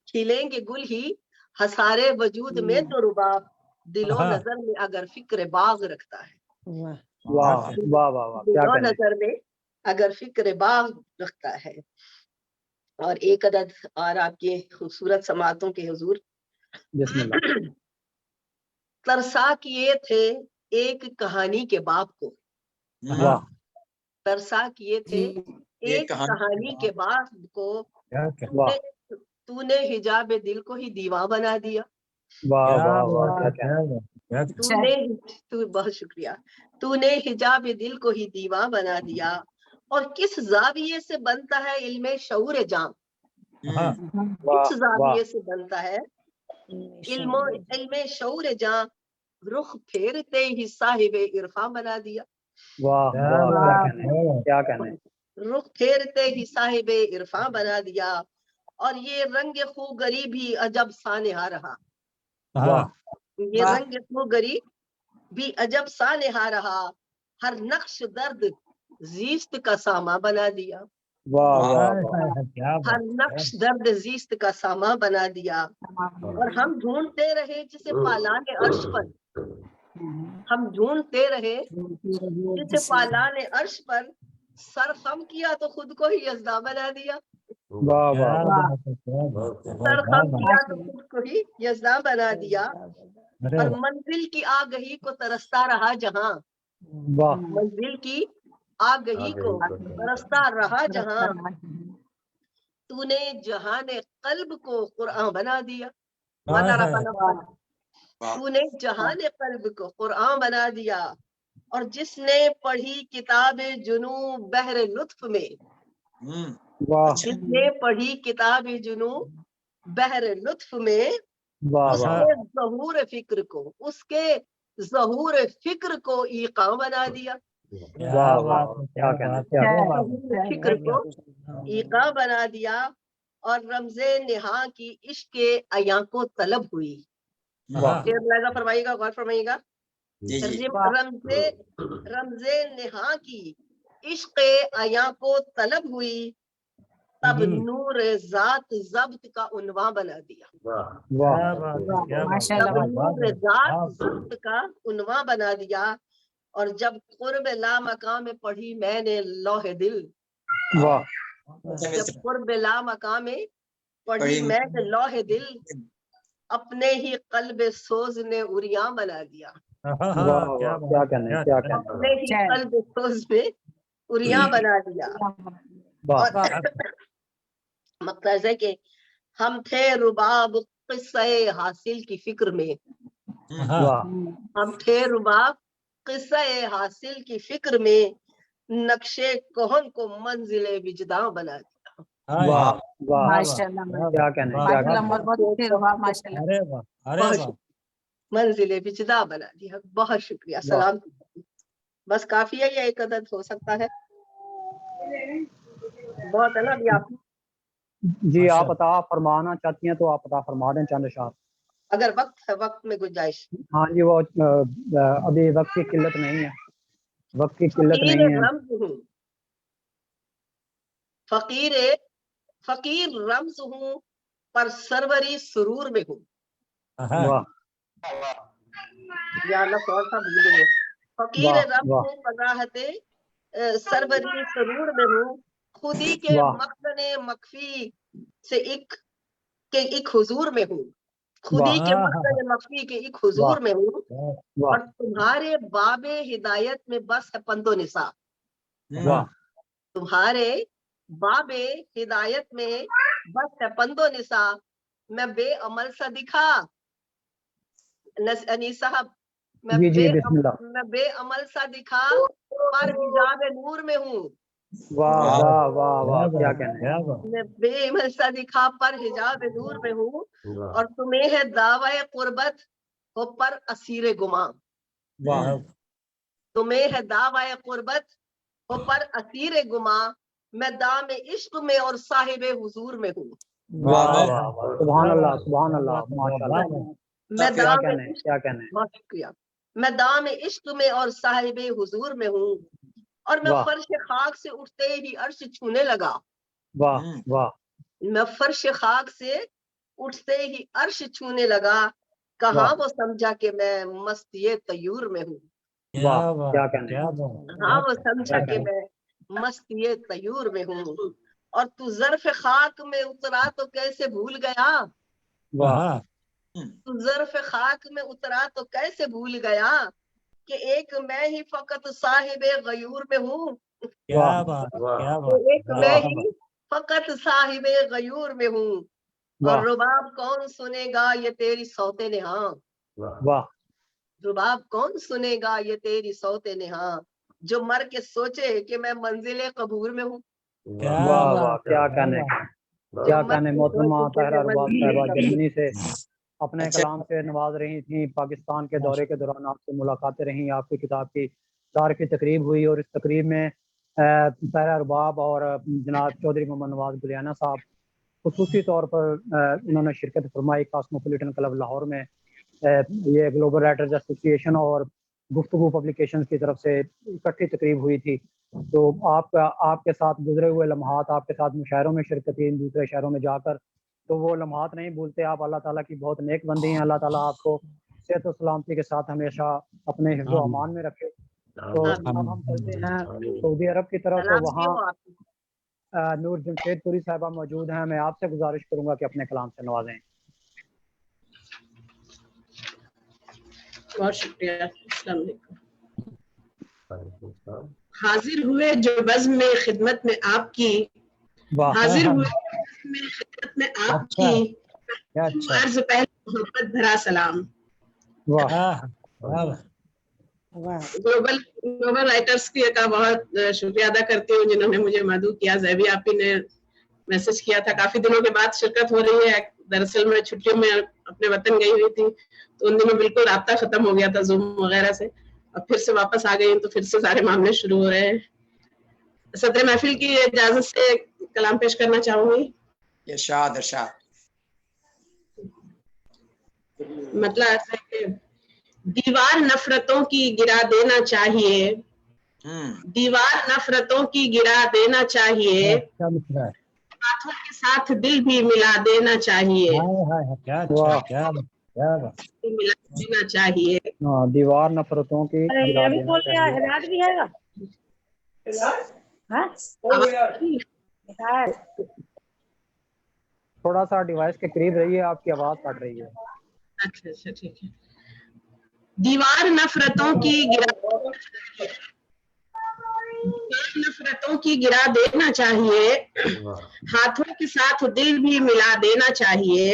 کھلیں گے گل ہی ہسارے وجود میں تو رباب، دل و نظر میں اگر فکر باغ رکھتا ہے، واہ واہ واہ واہ واہ کیا دل و کہنا ہے۔ نظر میں اگر فکر باغ رکھتا ہے۔ اور ایک عدد اور آپ کے خوبصورت سماعتوں کے حضور، بسم اللہ۔ ترسا کیے تھے ایک کہانی کے باپ کو، واہ ترسا کیے تھے ایک کہانی کے باپ کو، واہ تو نے حجاب دل کو ہی دیواں بنا دیا، واہ واہ واہ کیا کہنا ہے۔ اچھا ہے، تو بہت شکریہ، تو نے حجاب دل کو ہی دیواں بنا دیا، اور کس زاویے سے بنتا ہے علم شعور جام، واہ کس زاویے سے بنتا ہے علم شعور جام، رخ پھیرتے ہی صاحب عرفاں بنا دیا، واہ واہ کیا کہنا ہے، کیا کہنا ہے۔ رخ پھیرتے ہی صاحب عرفاں بنا دیا، اور یہ رنگ خوگری بھی عجب سانحہ رہا، واہ یہ واہ، رنگ خوگری بھی عجب سانحہ رہا، ہر نقش درد زیست کا ساما بنا دیا، واہ واہ واہ ہر نقش درد زیست کا ساما بنا دیا، اور ہم ڈھونڈتے رہے جسے پالان عرش پر، ہم ڈھونڈتے رہے جسے پالان عرش پر، سر خم کیا تو خود کو ہی یزداں بنا دیا، واہ واہ سر خم کیا تو خود کو ہی یزداں بنا دیا، اور منزل کی آگہی کو ترستا رہا جہاں، واہ منزل کی آگہی کو ترستا رہا جہاں، تو نے جہان قلب کو قرآن بنا دیا، تو نے جہان قلب کو قرآن بنا دیا، اور جس نے پڑھی کتاب جنوں بحر لطف میں، واہ جس نے پڑھی کتاب جنوں بحر لطف میں، واہ اس واہ کے ظہور فکر کو، اس کے ظہور فکر کو ایقاں بنا دیا، واہ واہ کیا کہنا ہے، کیا کہنا ہے۔ ظہور فکر کو ایقاں بنا دیا، اور رمز نہاں کی عشق عیاں کو طلب ہوئی، واہ پھر ملاحظہ فرمائیے گا، غور فرمائیے گا، जी जी रमज़े नेहा की इश्क़ आया को तलब हुई, तब नूर ज़ात ज़ब्त का उन्वान बना दिया। वाह वाह माशाल्लाह। तब नूर ज़ात ज़ब्त का उन्वान बना दिया। और जब कुर्ब ला मकाम में पढ़ी मैंने लौहे दिल, वाह जब कुर्ब ला मकाम में पढ़ी मैंने लौहे दिल, अपने ही कल्ब सोज ने उरियां बना दिया। वाह क्या कहने क्या कहने अपने ही कल्ब सोज ने उरियां बना दिया। वाह और मतलब है कि हम थे रुबाब किस्से हासिल की फिक्र में, वाह हम थे रुबाब किस्से हासिल की फिक्र में, नक्शे कोहन को मंजिले विजदा बना दिया। वाह वाह माशाल्लाह क्या कहने क्या माशाल्लाह, कहने बहुत अच्छे रुबा, माशाल्लाह। मंजिले विजदा बना दिया। बहुत शुक्रिया। सलाम। बस काफी है, या एक अदद हो सकता है? बहुत है ना। अभी आप जी आप अता फरमाना चाहती हैं तो आप अता फरमा दें चंद अशार। अगर वक्त है, वक्त में गुंजाइश। हाँ जी वो अभी वक्त की किल्लत नहीं है, वक्त की किल्लत नहीं है। रम्ज़ हूँ, फकीर रम्ज़ हूँ, पर सरवरी सुरूर में हूँ। वाह या अल्लाह कौन सा भूल गए। फकीर वाह रम्ज़ वाह हूँ, बराहते सरवरी सुरूर में हूँ, खुदी के वाह मखज़ने मख्फी से एक हुजूर में हूँ, खुदी वाह के मखज़ने मख्फी के एक हुजूर में हूँ। वाह और तुम्हारे बाबे हिदायत में बस है पंदो निसा, वाह तुम्हारे बाबे हिदायत में बस है पंदो निसा, मैं बेअमल सा दिखा अनीस साहब, जी जी बिस्मिल्लाह। मैं बेअमल सा दिखा पर हिजाब नूर में हूँ। वाह वाह वाह वाह क्या कहने। मैं बेअमल सा दिखा पर हिजाब नूर में हूँ। और तुम्हें है दावा कुर्बत हो पर असीर गुमा, वाह तुम्हें है दावा कुर्बत हो पर असीर गुमा, मैं दाम इश्क में और साहिबे हुजूर में हूँ। वाह वाह सुभान अल्लाह माशाल्लाह। मैं क्या दाम कहने क्या कहने। बहुत शुक्रिया। मैं दाम इश्क में और साहिबे हुजूर में हूँ। और मैं वाह फर्श खाक से उठते ही अर्श छूने लगा, वाह वाह मैं फर्श खाक से उठते ही अर्श छूने लगा, कहाँ वो समझा कि मैं मस्तिये तयूर में हूँ। वाह क्या कहने। हाँ वो समझा कि मैं मस्तिये तयूर में हूँ। और तू ज़र्फ खाक में उतरा तो कैसे भूल गया, वाह तू ज़र्फ खाक में उतरा तो कैसे भूल गया, कि एक मैं ही फकत साहिबे गयूर में हूँ। एक मैं ही फकत साहिबे गयूर में हूँ। और रुबाब कौन सुनेगा ये तेरी सौते नेहा, वाह रुबाब कौन सुनेगा ये तेरी सौते नेहा, जो मर के सोचे कि मैं मंजिले कबूर में हूँ। वाह वाह क्या कहने क्या कहने। मोहतरमा ताहिरा रुबाब साहिबा जर्मनी से अपने कलाम से नवाज रही थी। पाकिस्तान के दौरे के दौरान आपसे मुलाकातें रही, आपकी किताब की तार की तकरीब हुई और इस तकरीब में ताहिरा रुबाब और जनाब चौधरी मोहम्मद नवाज गुलियाना साहब खुसूसी तौर पर उन्होंने शिरकत फरमाई। कॉस्मोपॉलिटन क्लब लाहौर में ये ग्लोबल राइटर्स एसोसिएशन और गुफ्तगू पब्लिकेशंस की तरफ से इकट्ठी तकरीब हुई थी। तो आपके साथ गुजरे हुए लम्हात, आपके साथ मुशायरों में शिरकत इन दूसरे शहरों में जाकर, तो वो लम्हात नहीं भूलते आप। अल्लाह ताला की बहुत नेक बंदी हैं। अल्लाह ताला आपको सेहत और सलामती के साथ हमेशा अपने हिफ्ज़ व अमान में रखे। तो अब हम चलते हैं सऊदी अरब की तरफ। तो वहाँ नूर जमशेदपुरी साहिबा मौजूद हैं। मैं आपसे गुजारिश करूंगा कि अपने कलाम से नवाजें। बहुत शुक्रिया। अस्सलाम वालेकुम। हाजिर हुए जो बज़्म में खिदमत में आपकी, हाजिर हुए में खिदमत में आपकी, अर्ज पहले मोहब्बत भरा सलाम। ग्लोबल राइटर्स का बहुत शुक्रिया अदा करती हूँ जिन्होंने मुझे मदऊ किया। ज़ैबी आपी ने मैसेज किया था, काफी दिनों के बाद शिरकत हो रही है। दरअसल मैं छुट्टियों में अपने वतन गई हुई थी, तो उन दिनों बिल्कुल राब्ता खत्म हो गया था जूम वगैरह से। अब फिर से वापस आ गई तो फिर से सारे मामले शुरू हो रहे हैं। सदर महफिल की इजाजत से कलाम पेश करना चाहूंगी। इरशाद। मतलब ऐसा है कि दीवार नफरतों की गिरा देना चाहिए, दीवार नफरतों की गिरा देना चाहिए, क्या लिख रहा है? हाथों के साथ दिल भी मिला देना चाहिए, हाय हाय, क्या अच्छा, क्या बात। मिला देना चाहिए। हाँ, दीवार नफरतों की गिरा देना चाहिए। हिदायत भी है थोड़ा सा डिवाइस के करीब रहिए, आपकी आवाज कट रही है। अच्छा अच्छा ठीक है। दीवार नफरतों की गिरा नफरतों की गिरा देना चाहिए, वाह हाथों के साथ दिल भी मिला देना चाहिए,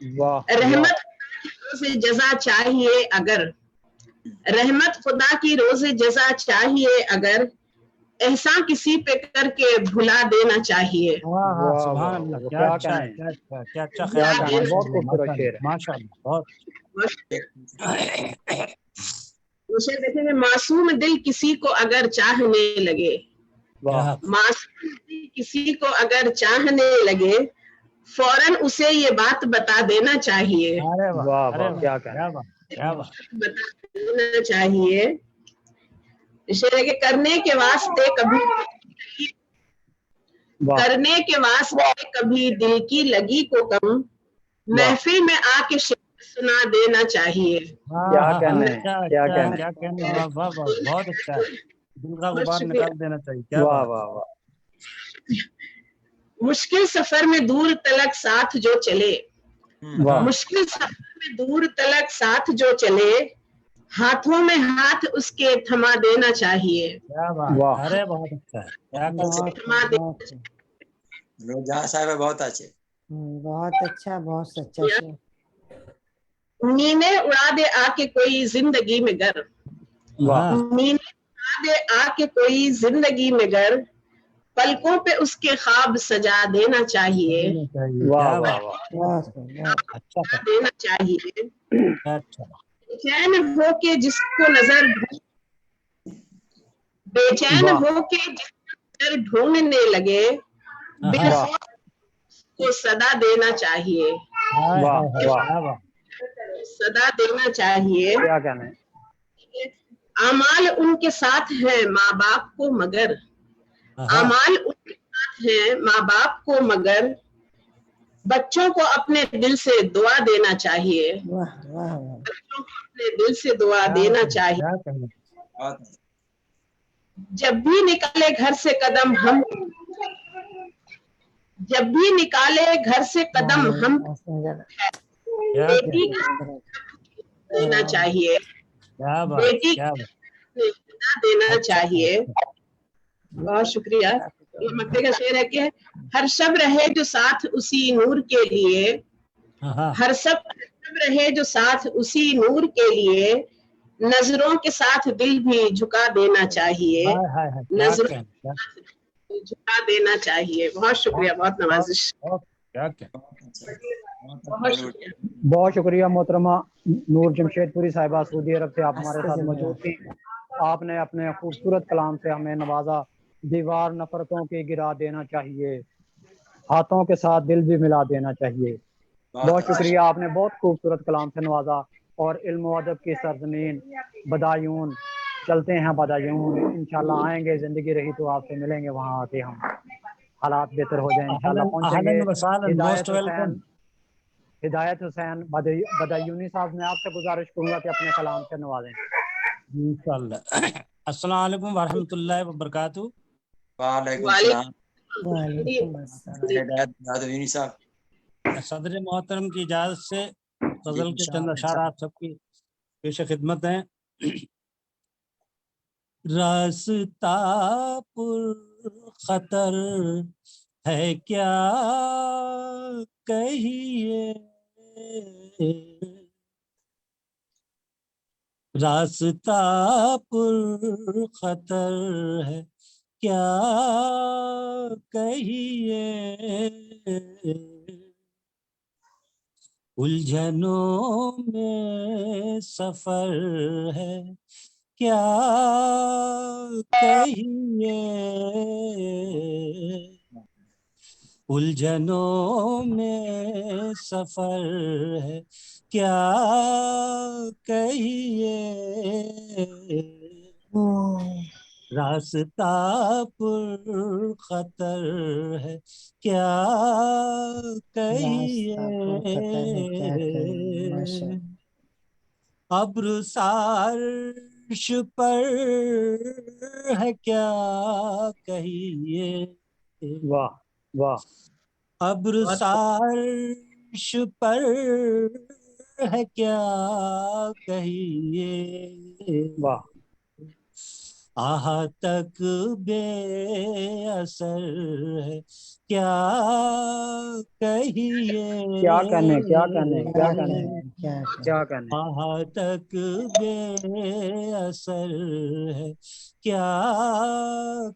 वाह रहमत की रोज़े जज़ा चाहिए अगर, रहमत खुदा की रोज़े जज़ा चाहिए अगर, एहसान किसी पे करके भुला देना चाहिए। वाह वाह, सुभान अल्लाह, क्या कहने, क्या अच्छा ख्याल है, बहुत खूबसूरत शेर है, माशाअल्लाह, बहुत। उसे देखेंगे, मासूम दिल किसी को अगर चाहने लगे, वाह मासूम दिल किसी को अगर चाहने लगे, फौरन उसे ये बात बता देना चाहिए, वाह वाह, क्या कहने, बता देना चाहिए। इसे के करने के वास्ते कभी वाह करने के वास्ते कभी दिल की लगी को कम, महफिल में आके शेर सुना देना चाहिए। क्या कहने, क्या कहने, वाह वाह वाह, बहुत अच्छा है, दिल का गुबार निकाल देना चाहिए, क्या वाह वाह वाह। मुश्किल सफर में दूर तलक साथ जो चले, वाह मुश्किल सफर में दूर तलक साथ जो चले, हाथों में हाथ उसके थमा देना चाहिए। क्या बात, अरे बहुत अच्छा है, क्या थमा दे- रोजा साहब बहुत अच्छे। बहुत अच्छा, बहुत सच्चा शेर। नींदें उड़ा दे आके कोई जिंदगी में गर, वाह नींदें उड़ा दे आके कोई जिंदगी में गर, पलकों पे उसके ख्वाब सजा देना चाहिए, वाह वाह वाह, अच्छा सजा देना चाहिए। अच्छा, बेचैन होके जिसको नजर बेचैन वाह होके जिसको नजर ढूंढने लगे, बेखौफ को सदा देना चाहिए, वाह वाह, सदा देना चाहिए। क्या कहने, अमाल उनके साथ है माँ बाप को मगर, अमाल उनके साथ है माँ बाप को मगर, बच्चों को अपने दिल से दुआ देना चाहिए, वाह वाह वाह, बच्चों को अपने दिल से दुआ देना चाहिए। जब भी निकाले घर से कदम हम, जब भी निकाले घर से कदम हम, बेटी को देना चाहिए, बेटी को देना चाहिए। बहुत शुक्रिया। ये मक्के का शेर है कि हर शब रहे जो साथ उसी नूर के लिए, हर सब रहे जो साथ उसी नूर के लिए, नजरों के साथ दिल भी झुका देना चाहिए, नजरों के साथ झुका देना चाहिए। बहुत शुक्रिया, बहुत नवाजिश। बहुत शुक्रिया मोहतरमा नूर जमशेदपुरी साहिबा, सऊदी अरब से आप हमारे साथ मौजूद थी। आपने अपने खूबसूरत कलाम से हमें नवाजा। दीवार नफरतों की गिरा देना चाहिए, हाथों के साथ दिल भी मिला देना चाहिए। बहुत शुक्रिया, आपने बहुत खूबसूरत कलाम से नवाजा। और इल्म व अदब की सरजमीन बदायून, चलते हैं बदायून, इंशाल्लाह आएंगे, जिंदगी रही तो आपसे मिलेंगे, वहाँ आके हम हालात बेहतर हो जाए इंशाल्लाह पहुंचेंगे। हिदायत हुसैन बदायूनी साहब, मैं आपसे गुजारिश करूंगा कि अपने कलाम से नवाजें इंशाल्लाह। अस्सलाम वालेकुम व रहमतुल्लाहि व बरकातहू। वालेकुम सलाम। सदर मोहतरम की इजाजत से गजल के चंद अशार आप सबकी पेश खिदमत हैं। रास्ता पुर खतर है क्या कहिए, रास्ता पुर खतर है क्या कहिए, उलझनों में सफर है क्या कहिए, الجھنوں میں سفر ہے کیا کہیے، راستہ پر خطر ہے کیا کہیے، ابر سارش پر ہے کیا کہیے، واہ واہ ابر سارش پر ہے کیا کہیے، واہ آہ تک بے اثر ہے کیا کہیے، کیا کہنے کیا کہنے کیا کہنے کیا کہنے، آہ تک بے اثر ہے کیا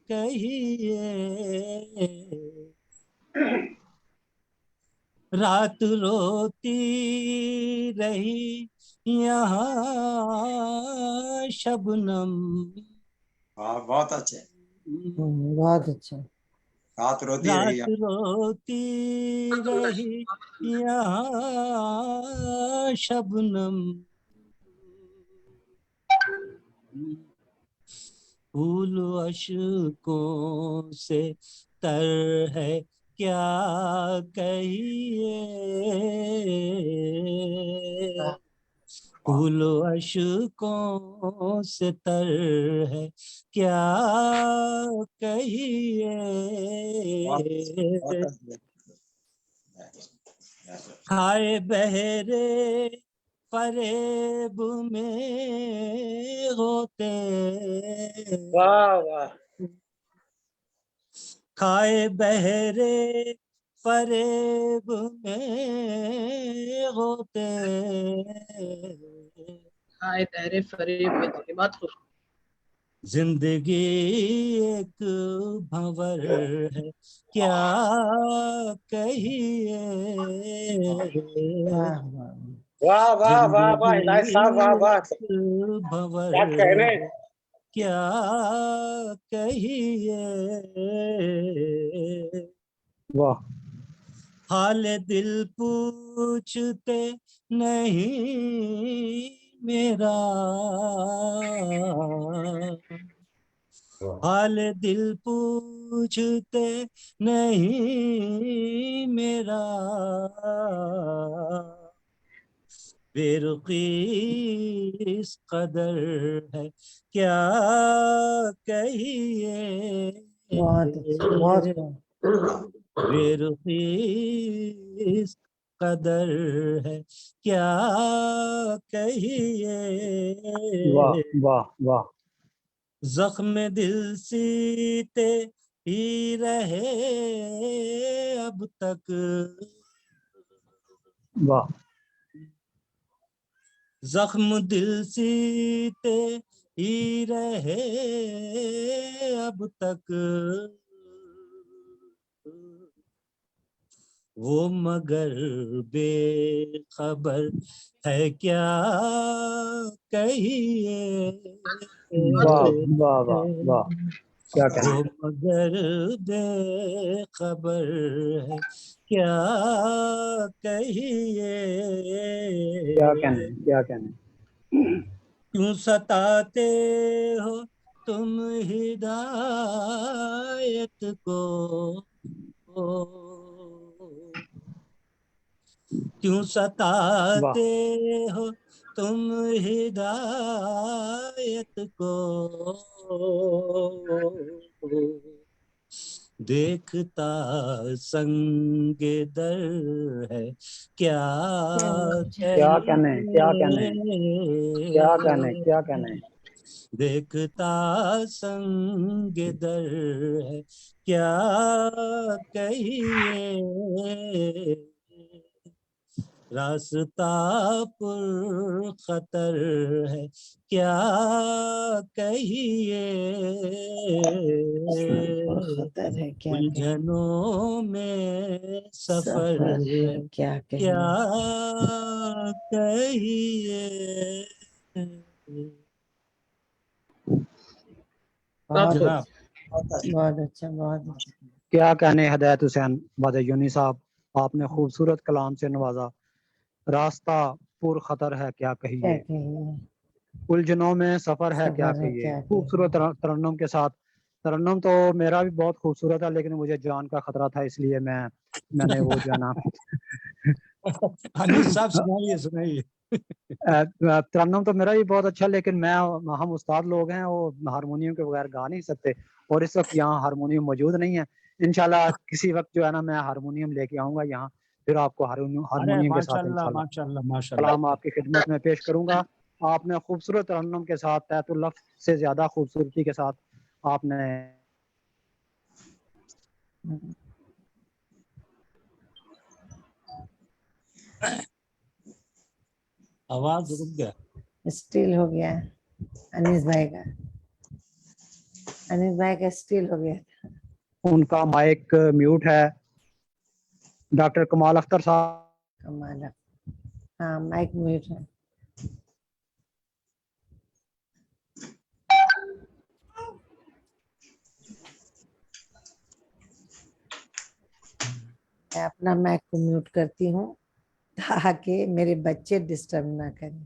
کہیے، رات روتی رہی یہاں شبنم، بہت اچھے، بہت اچھا، رات روتی رہی رات روتی رہی یہاں شبنم، پھول اشکوں سے تر ہے کیا کہیے، پھول اشکوں سے تر ہے کیا کہیے، کھائے بہرے فریب میں ہوتے، واہ واہ کھائے بہرے فریب میں ہوتے، آئے تیرے فریب میں تھے، بہت خوب. زندگی ایک بھنور ہے کیا کہیے، واہ واہ واہ واہ ہدایت صاحب واہ واہ ایک بھنور کیا کہنے، ہے کیا کہیے، واہ حال دل پوچھتے نہیں میرا، حال دل پوچھتے نہیں میرا، بے رخی اس قدر ہے کیا کہیے، بہت اچھا، بہت خوب. بے رخی اس قدر ہے کیا کہیے، واہ واہ واہ زخم دل سیتے ہی رہے اب تک، واہ زخم دل سیتے ہی رہے اب تک، وہ مگر بے خبر ہے کیا کہیے، واہ واہ واہ واہ کیا کہنے، وہ مگر بے خبر ہے کیا کہیے، کیا کہنے کیا کہنے، کیوں ستاتے ہو تم ہدایت کو، کیوں ستاتے ہو تم ہدایت کو، دیکھتا سنگ در ہے کیا کیا کہنے کیا کہنے کیا کہنے کیا کہنے، دیکھتا سنگ در ہے کیا کہیے، راستہ پر خطر ہے کیا کہیے، خطر ہے کیا الجھنوں میں سفر ہے کیا کیا کہیے، کہیے، بہت جناب بہت اچھا، بہت اچھا. کیا کہنے ہدایت حسین بادیونی صاحب، آپ نے خوبصورت کلام سے نوازا، راستہ پر خطر ہے کیا کیا کہیے، کہیے، الجھنوں میں سفر ہے کیا سفر ہے کہیے. کیا خوبصورت ترنم کے ساتھ. ترنم تو میرا بھی بہت خوبصورت ہے، لیکن مجھے جان کا خطرہ تھا، اس لیے میں نے وہ جو ہے نا انیس صاحب سنائیے سنائیے. ترنم تو میرا بھی بہت اچھا، لیکن ہم استاد لوگ ہیں، وہ ہارمونیم کے بغیر گا نہیں سکتے، اور اس وقت یہاں ہارمونیم موجود نہیں ہے. انشاءاللہ کسی وقت جو ہے نا میں ہارمونیم لے کے آؤں گا یہاں، پھر آپ کو ارے ہارمونیم کے ماشاء ساتھ اللہ انشاءاللہ ماشاء اللہ ماشاء اللہ. کلام آپ کی خدمت میں پیش کروں گا. آپ نے خوبصورت ترنم کے ساتھ، تحت اللفظ سے زیادہ خوبصورتی کے ساتھ آپ نے آواز رک گیا. اسٹیل ہو گیا انیس بھائی کا، انیس بھائی کا اسٹیل ہو گیا. ان کا مائک میوٹ ہے. ڈاکٹر کمال اختر صاحب. کمال، ہاں مائک میوٹ ہے. میں اپنا مائک کو میوٹ کرتی ہوں تاکہ میرے بچے ڈسٹرب نہ کریں.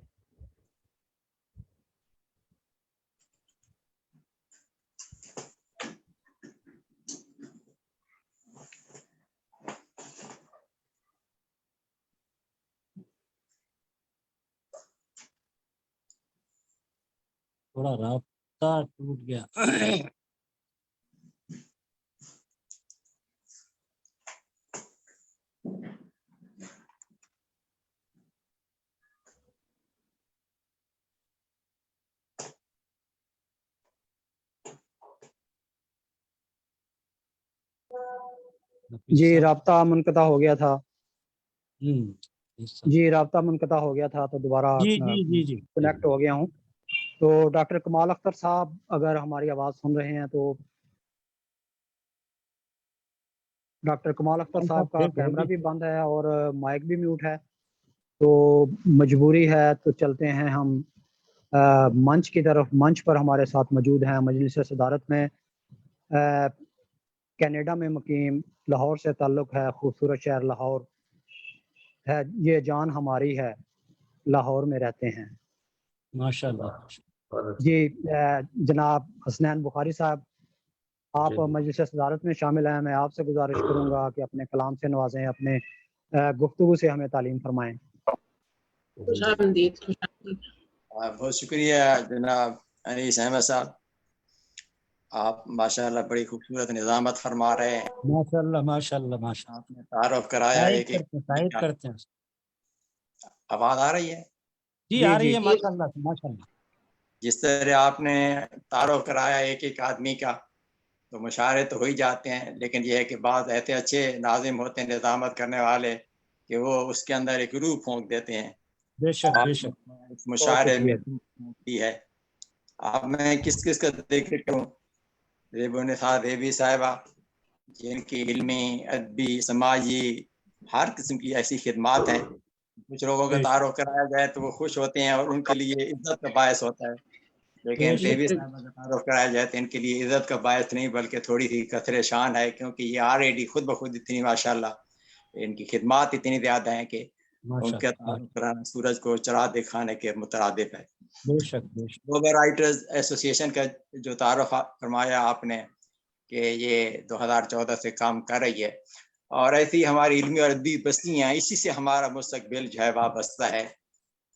تھوڑا رابطہ ٹوٹ گیا. جی رابطہ منقطع ہو گیا تھا. ہوں. جی رابطہ منقطع ہو گیا تھا تو دوبارہ جی جی جی جی کنیکٹ ہو گیا ہوں. تو ڈاکٹر کمال اختر صاحب اگر ہماری آواز سن رہے ہیں تو ڈاکٹر کمال اختر صاحب کا کیمرہ بھی بند ہے اور مائک بھی میوٹ ہے، تو مجبوری ہے تو چلتے ہیں ہم منچ کی طرف. منچ پر ہمارے ساتھ موجود ہیں مجلس صدارت میں کینیڈا میں مقیم، لاہور سے تعلق ہے، خوبصورت شہر لاہور ہے، یہ جان ہماری ہے، لاہور میں رہتے ہیں. ماشاء اللہ. جی جناب حسنین بخاری صاحب، آپ مجلس صدارت میں شامل ہیں. میں آپ سے گزارش کروں گا کہ اپنے کلام سے نوازیں، اپنے گفتگو سے ہمیں تعلیم فرمائیں. خوش آمدید، خوش آمدید. بہت شکریہ جناب انیس احمد صاحب، آپ ماشاءاللہ بڑی خوبصورت نظامت فرما رہے ہیں. ماشاء اللہ ماشاء اللہ ماشاء اللہ. آپ نے تعارف کرایا ایک تائید کرتے ہیں. آواز آ رہی ہے؟ جی آ رہی ہے ماشاء اللہ ماشاء اللہ. جس طرح آپ نے تعارف کرایا ایک ایک آدمی کا، تو مشاعرے تو ہو ہی جاتے ہیں، لیکن یہ ہے کہ بعض ایسے اچھے ناظم ہوتے ہیں نظامت کرنے والے کہ وہ اس کے اندر ایک روح پھونک دیتے ہیں. بے شک بے شک. مشاعرے میں بھی ہے. اب میں کس کا ذکر کروں؟ ریبو نثار ریبی صاحبہ، جن کی علمی، ادبی، سماجی ہر قسم کی ایسی خدمات ہیں. کچھ لوگوں کا تعارف کرایا جائے تو وہ خوش ہوتے ہیں اور ان کے لیے عزت کا باعث ہوتا ہے، لیکن ریبی صاحبہ کا تعارف کرایا جائے تو ان کے لیے عزت کا باعث نہیں بلکہ تھوڑی سی کثر شان ہے، کیونکہ یہ آلریڈی خود بخود اتنی ماشاءاللہ ان کی خدمات اتنی زیادہ ہیں کہ ان کا تعارف کرانا سورج کو چراغ دکھانے کے مترادف ہے. بے شک بے شک. گلوبل رائٹرز ایسوسی ایشن کا جو تعارف فرمایا آپ نے کہ یہ 2014 سے کام کر رہی ہے، اور ایسی ہماری علمی اور ادبی بستیاں، اسی سے ہمارا مستقبل جو ہے وابستہ ہے،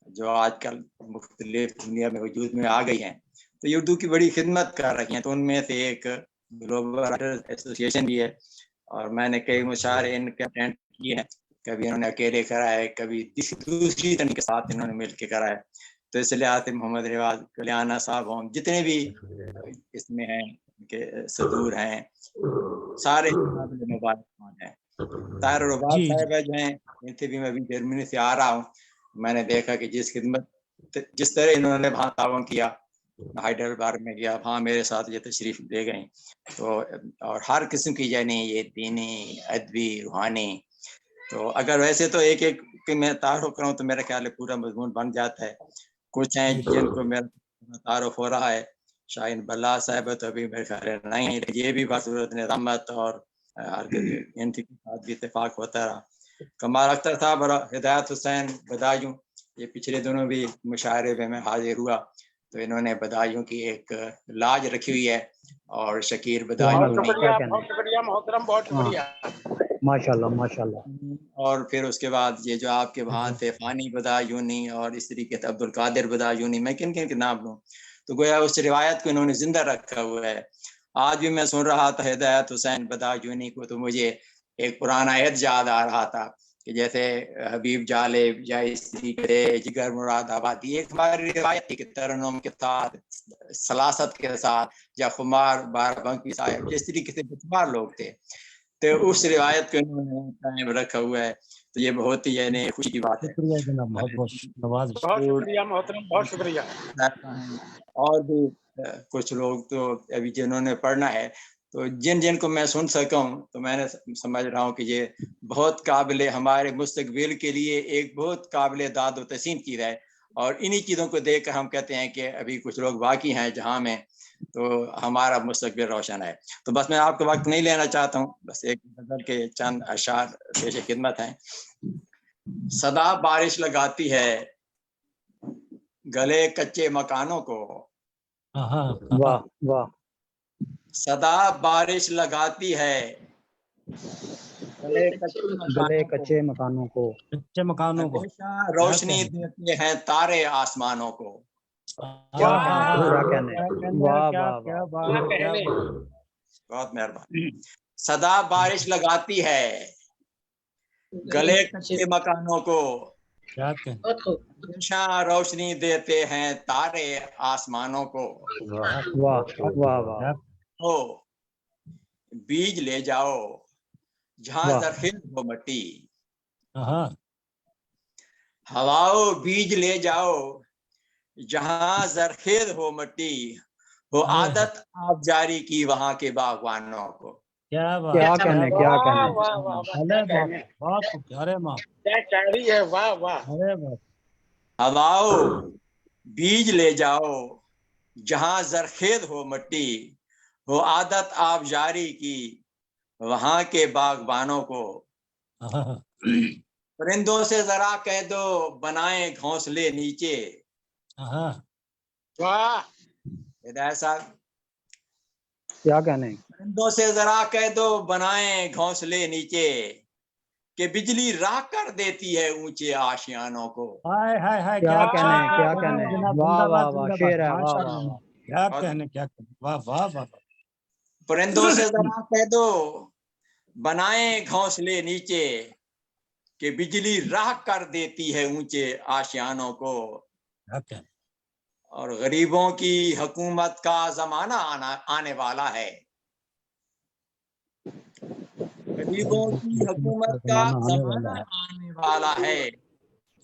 جو آج کل مختلف دنیا میں وجود میں آ گئی ہیں. تو یہ اردو کی بڑی خدمت کر رہی ہیں. تو ان میں سے ایک گلوبل رائٹرز ایسوسی ایشن بھی ہے، اور میں نے کئی مشاعرے ان کے اٹینڈ کیے ہیں. کبھی انہوں نے اکیلے کرائے، کبھی دوسری طرح کے ساتھ انہوں نے مل کے کرائے. تو اس لیے آصف محمد رواز کلیانہ صاحب ہوں، جتنے بھی اس میں ہیں کہ صدور ہیں، سارے مبارک ہیں. طاہر رباط صاحب جو ہیں، ان سے بھی میں ابھی جرمنی سے آ رہا ہوں. میں نے دیکھا کہ جس طرح انہوں نے وہاں تعاون کیا، ہائیڈلبرگ میں گیا، وہاں میرے ساتھ یہ تشریف لے گئیں. تو اور ہر قسم کی یعنی یہ دینی، ادبی، روحانی. تو اگر ویسے تو ایک ایک کہ میں تعارف کروں تو میرا خیال ہے پورا مضمون بن جاتا ہے. کچھ ہیں جن کو میرا تعارف ہو رہا ہے. شاہین بلّہ صاحب تو ابھی میرے خیال نہیں ہے، یہ بھی بصورت نظامت اور इनके साथ भी इत्तेफाक होता रहा। कमाल अख्तर साहब और हिदायत हुसैन बदायूं, ये पिछले दिनों भी मुशायरे में हाजिर हुआ, तो इन्होंने बदायूं की एक लाज रखी हुई है और शकीर बदायूं बहुत शुक्रिया मोहतरम, बहुत शुक्रिया। माशाल्लाह माशाल्लाह। और फिर उसके बाद ये जो आपके वहाँ थे फानी बदायूनी और इस तरीके से अब्दुल कादिर बदायूनी, मैं किन किन के नाम लूँ, तो गोया उस रिवायत को इन्होंने जिंदा रखा हुआ है। आज भी मैं सुन रहा था हिदायत हुसैन बदायूनी को, तो मुझे एक पुराना अहद याद आ रहा था कि जैसे हबीब जालिब या इस तरीके जिगर मुरादाबादी, एक हमारी रिवायत थी कि तरन्नुम के साथ, सलासत के साथ, या खुमार बाराबंकी साहब, जिस तरीके से बेशुमार लोग थे, तो उस रिवायत को इन्होंने कायम रखा हुआ है। तो ये बहुत ही यानी खुशी की बात है। शुक्रिया जनाब, बहुत बहुत नवाज। बहुत शुक्रिया मोहतरम, बहुत शुक्रिया। और भी कुछ लोग तो अभी जिन्होंने पढ़ना है, तो जिन जिन को मैं सुन सका हूँ, तो मैंने समझ रहा हूँ कि ये बहुत काबिल, हमारे मुस्तकबिल के लिए एक बहुत काबिल दाद व तहसीन चीज़ है। और इन्हीं चीज़ों को देख कर हम कहते हैं कि अभी कुछ लोग बाकी हैं जहाँ में, तो हमारा मुस्तकबिल रोशन है। तो बस मैं आपका वक्त नहीं लेना चाहता हूँ, बस एक गज़ल के चंद अशार पेश खिदमत हैं। सदा बारिश लगाती है गले कच्चे मकानों को, वाह वाह। सदा बारिश लगाती है गले कच्चे मकानों को, कच्चे मकानों को, हमेशा रोशनी देते हैं तारे आसमानों को। क्या कहने, वाह वाह वाह, बहुत मेहरबानी। सदा बारिश लगाती है गले कच्चे मकानों को, क्या कहने, हमेशा रोशनी देते हैं तारे आसमानों को। वाह वाह वाह। हो बीज ले जाओ जहां जरखेज हो मट्टी, हवाओ बीज ले जाओ जहां जरखेज हो मट्टी, हो आदत आप जारी की वहां के बागवानों को। क्या बात, क्या कहने, क्या कहने। अरे माँ, क्या शायरी है, वाह वाह। अरे वाह। हवाओ बीज ले जाओ जहां जरखेज हो मट्टी, हो आदत आप जारी की वहां के बागबानों को। परिंदों से जरा कह दो बनाए घोंसले नीचे, वाह। हिदायत साहब, क्या कहने। परिंदों से जरा कह दो बनाए घोंसले नीचे, कि बिजली राख कर देती है ऊंचे आशियानों को। हाय हाय हाय, क्या कहने, क्या कहने, वाह वाह वाह, शेर है, वाह वाह। क्या कहने, क्या कहने, वाह वाह वाह। परिंदों से जरा कह दो बनाए घोंसले नीचे, कि बिजली राख कर देती है ऊंचे आशियानों को। और गरीबों की हुकूमत का जमाना आने वाला है, गरीबों की हुकूमत का जमाना आने वाला है,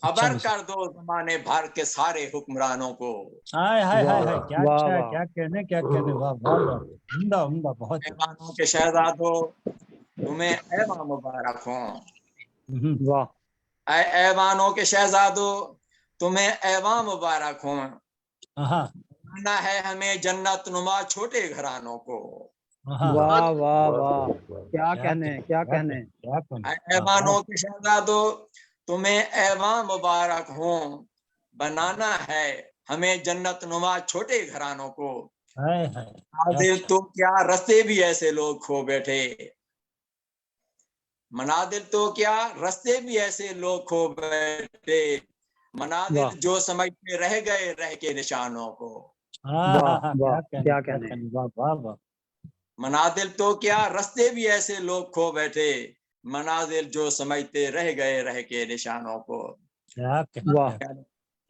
खबर कर दो जमाने भर के सारे हुक्मरानों को। हाय हाय हाय हाय, क्या अच्छा, क्या कहने, क्या कहने, वाह वाह वाह, उम्दा उम्दा, बहुत। ऐवानों के शहजादों तुम्हें ऐवान मुबारक हो, वाह। ऐवानों के शहजादों तुम्हें ऐवान मुबारक हो, आना है हमें जन्नत नुमा छोटे घरानों को। वाह वाह वाह, क्या कहने, क्या कहने। ऐवानों के शहजादों तुम्हें ऐवान मुबारक हो, बनाना है हमें जन्नत नुमा छोटे घरानों को। मनादिल तो क्या रस्ते भी ऐसे लोग खो बैठे, मनादिल तो क्या रस्ते भी ऐसे लोग खो बैठे, मनादिल जो समझते रह गए रह के निशानों को। वाह वाह, क्या कहने, वाह वाह वाह। मनादिल तो क्या रस्ते भी ऐसे लोग खो बैठे, मनाजिल जो समझते रह गए रह के निशानों को। वाह।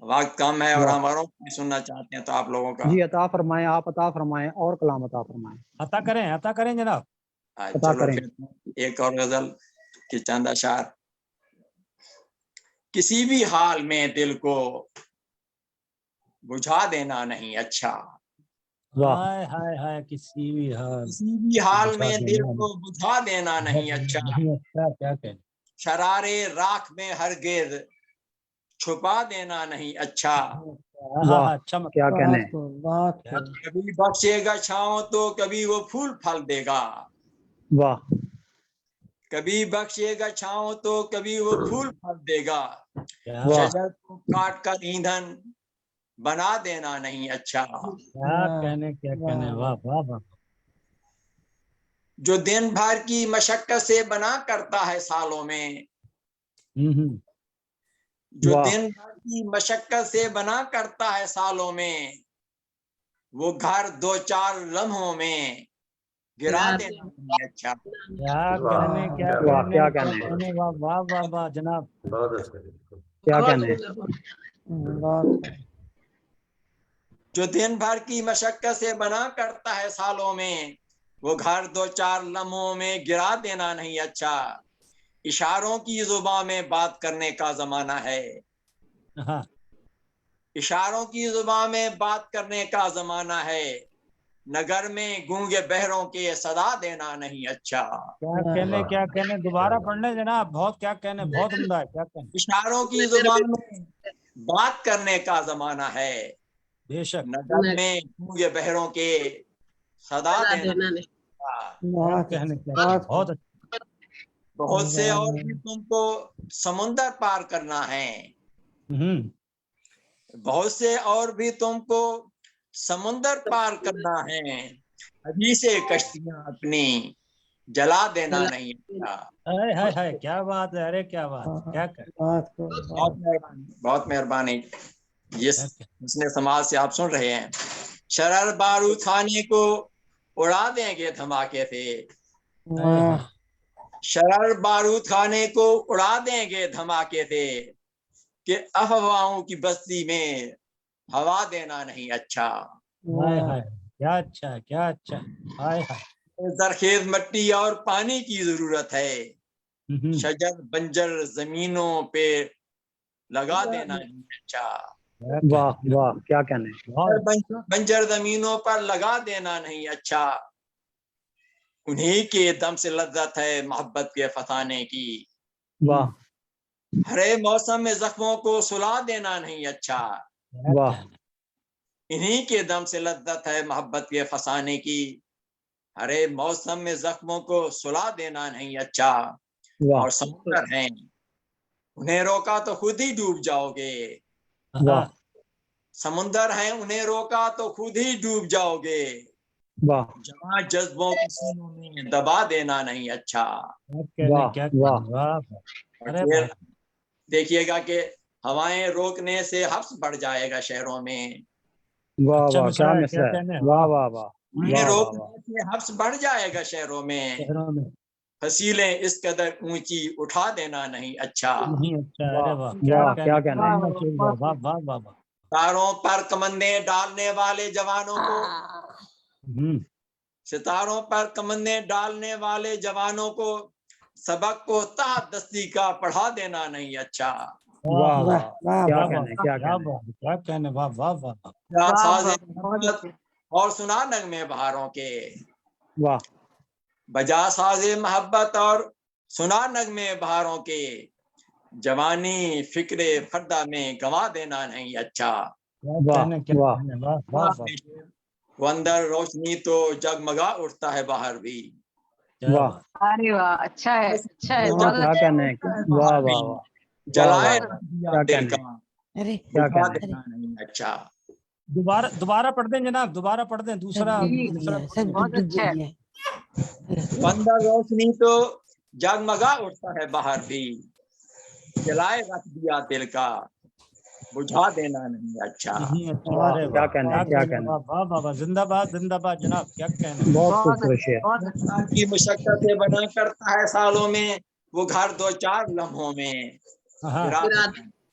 वक्त कम है और हमारों को सुनना चाहते हैं, तो आप लोगों का जी अता फरमाएं, आप अता फरमाएं और कलाम अता फरमाएं। अता करें जनाब। चलो फिर एक और गजल की चंद अशार। किसी भी हाल में दिल को बुझा देना नहीं अच्छा, हाय हाय हाय, किसी भी हाल में दिल को बुझा देना नहीं अच्छा, क्या कहने, शरारे राख में हरगिज छुपा देना नहीं अच्छा। अच्छा, क्या कहने। कभी बख्शेगा छाँव तो कभी वो फूल फल देगा, वाह। कभी बख्शेगा छाँव तो कभी वो फूल फल देगा, क्या शजर को काट कर ईंधन बना देना नहीं अच्छा। क्या कहने, वाह वाह वाह। जो दिन भर की मशक्कत से बना करता है सालों में, जो वाह। दिन भर की मशक्कत से बना करता है सालों में, वो घर 2-4 लम्हों में गिरा देना नहीं अच्छा। क्या वाह, कहने, वाह, क्या कहने। वाह वाह वाह वाह जनाब। बहुत अच्छा। क्या कहने। जो दिन भर की मशक्कत से बना करता है सालों में, वो घर 2-4 लम्हों में गिरा देना नहीं अच्छा। इशारों की जुबान में बात करने का जमाना है, हाँ, इशारों की जुबान में बात करने का जमाना है। नगर में गूंगे बहरों के सदा देना नहीं अच्छा। क्या कहने, दोबारा पढ़ने जनाब, बहुत क्या कहने, बहुत उम्दा है, क्या कहने। इशारों की जुबान में बात करने का जमाना है, बेशक। नगर में गूंगे बहरों के सदा देना नहीं अच्छा। क्या कहने, बहुत अच्छा। बहुत से और भी तुमको समुंदर पार करना है, बहुत से और भी तुमको समुंदर पार करना है। अभी से कश्तियां अपनी जला देना नहीं अच्छा। हाय हाय हाय, क्या बात है, अरे क्या बात, क्या कर। बहुत मेहरबानी। जिस उसने समाज से आप सुन रहे हैं, शरर बारूद खाने को उड़ा देंगे धमाके से, शरर बारूद खाने को उड़ा देंगे धमाके से, कि अफवाहों की बस्ती में हवा देना नहीं अच्छा। हाय हाय, क्या अच्छा, क्या अच्छा, हाय हाय। जरखेज मिट्टी और पानी की जरूरत है, शजर बंजर जमीनों पे लगा देना नहीं अच्छा। वाह वाह, क्या कहने। बंजर जमीनों पर लगा देना नहीं अच्छा। उन्हीं के दम से लज्जत है मोहब्बत के फसाने की, वाह। हरे मौसम में जख्मों को सुला देना नहीं अच्छा। वाह। इन्हीं के दम से लज्जत है मोहब्बत के फसाने की, हरे मौसम में जख्मों को सुला देना नहीं अच्छा। और समुंदर हैं, उन्हें रोका तो खुद ही डूब जाओगे। वाह। समुंदर हैं, उन्हें रोका तो खुद ही डूब जाओगे। वाह। जवां जज्बों को सीनों में दबा देना नहीं अच्छा। वाह वाह। फिर देखिएगा कि हवाएं रोकने से हफ्स बढ़ जाएगा शहरों में। वाह अच्छा वाह, क्या मिसरा है। वाह वाह वाह। उन्हें रोकने से हफ्स बढ़ जाएगा शहरों में। फसीलें इस कदर ऊंची उठा देना नहीं अच्छा। नहीं अच्छा, अरे वाह, वाह, क्या कहना है। वाह वाह वाह वाह। तारों पर कमंदे डालने वाले जवानों को, सितारों पर कमंदे डालने वाले जवानों को सबक को तहदस्ती का पढ़ा देना नहीं अच्छा। वाह वाह, क्या कहने, क्या कहने। क्या कहने, वाह वाह वाह। साजे और सुना नगमे बहारों के, वाह। बजा साजे मोहब्बत और सुना नगमे बहारों के, जवानी फिक्रे फर्दा में गंवा देना नहीं अच्छा। वाह वाह। वो अंदर रोशनी तो जगमगा उठता है बाहर भी। वाह। अरे वाह, अच्छा है, अच्छा है, वाह, क्या कहने। वाह वाह वाह। जलाए क्या दिल कहने। का, अरे क्या बुझा कहने। देना नहीं अच्छा। दोबारा पढ़ दें जनाब, दोबारा पढ़ दें, दूसरा बहुत अच्छा है। अंदर रोशनी तो जगमगा उठता है बाहर भी, जलाए रख दिया दिल का, बुझा देना नहीं अच्छा। क्या कहने, क्या कहने। वाह वाह वाह, जिंदाबाद जिंदाबाद जनाब, क्या कहने। बहुत खूबसूरत शेर। की मुशक्कत से बना करता है सालों में, वो घर 2-4 लम्हों में गिरा देना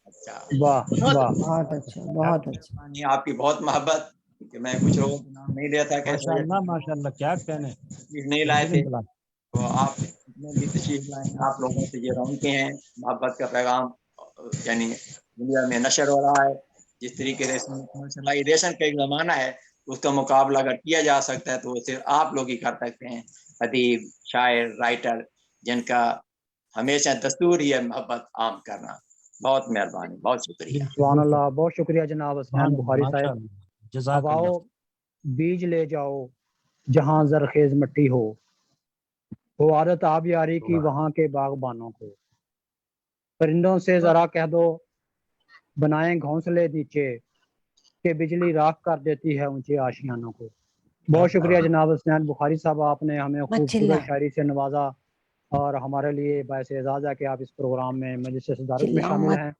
अच्छा। वाह वाह। बहुत अच्छा, बहुत अच्छा। आपकी बहुत मोहब्बत कि मैं कुछ लोगों का नाम नहीं लिया था, कैसे माशाल्लाह, क्या कहने। नहीं लाए थे, तो आप भी तशरीफ लाए, आप लोगों से ये रौनके हैं। मोहब्बत का पैगाम यानी दुनिया में नशर हो रहा है। जिस तरीके से कमर्शलाइजेशन का एक जमाना है, उसका मुकाबला अगर किया जा सकता है तो सिर्फ आप लोग ही कर सकते हैं। अदीब, शायर, राइटर, जिनका हमेशा दस्तूर ही है मोहब्बत आम करना। बहुत मेहरबानी, बहुत शुक्रिया। सुभान अल्लाह, बहुत शुक्रिया जनाब अस्मान बुखारी साहब। अब आओ बीज ले जाओ जहां जरखेज मिट्टी हो, वो आदत आबियारी की वहाँ के बागबानों को, परिंदों से जरा कह दो बनाएं घोंसले नीचे कि बिजली राख कर देती है ऊंचे आशियानों को। बहुत शुक्रिया जनाब हसनैन बुखारी साहब, आपने हमें खूबसूरत शायरी से नवाजा और हमारे लिए बायस एजाज़ है कि आप इस प्रोग्राम में मजलिस सदारत में शामिल हैं।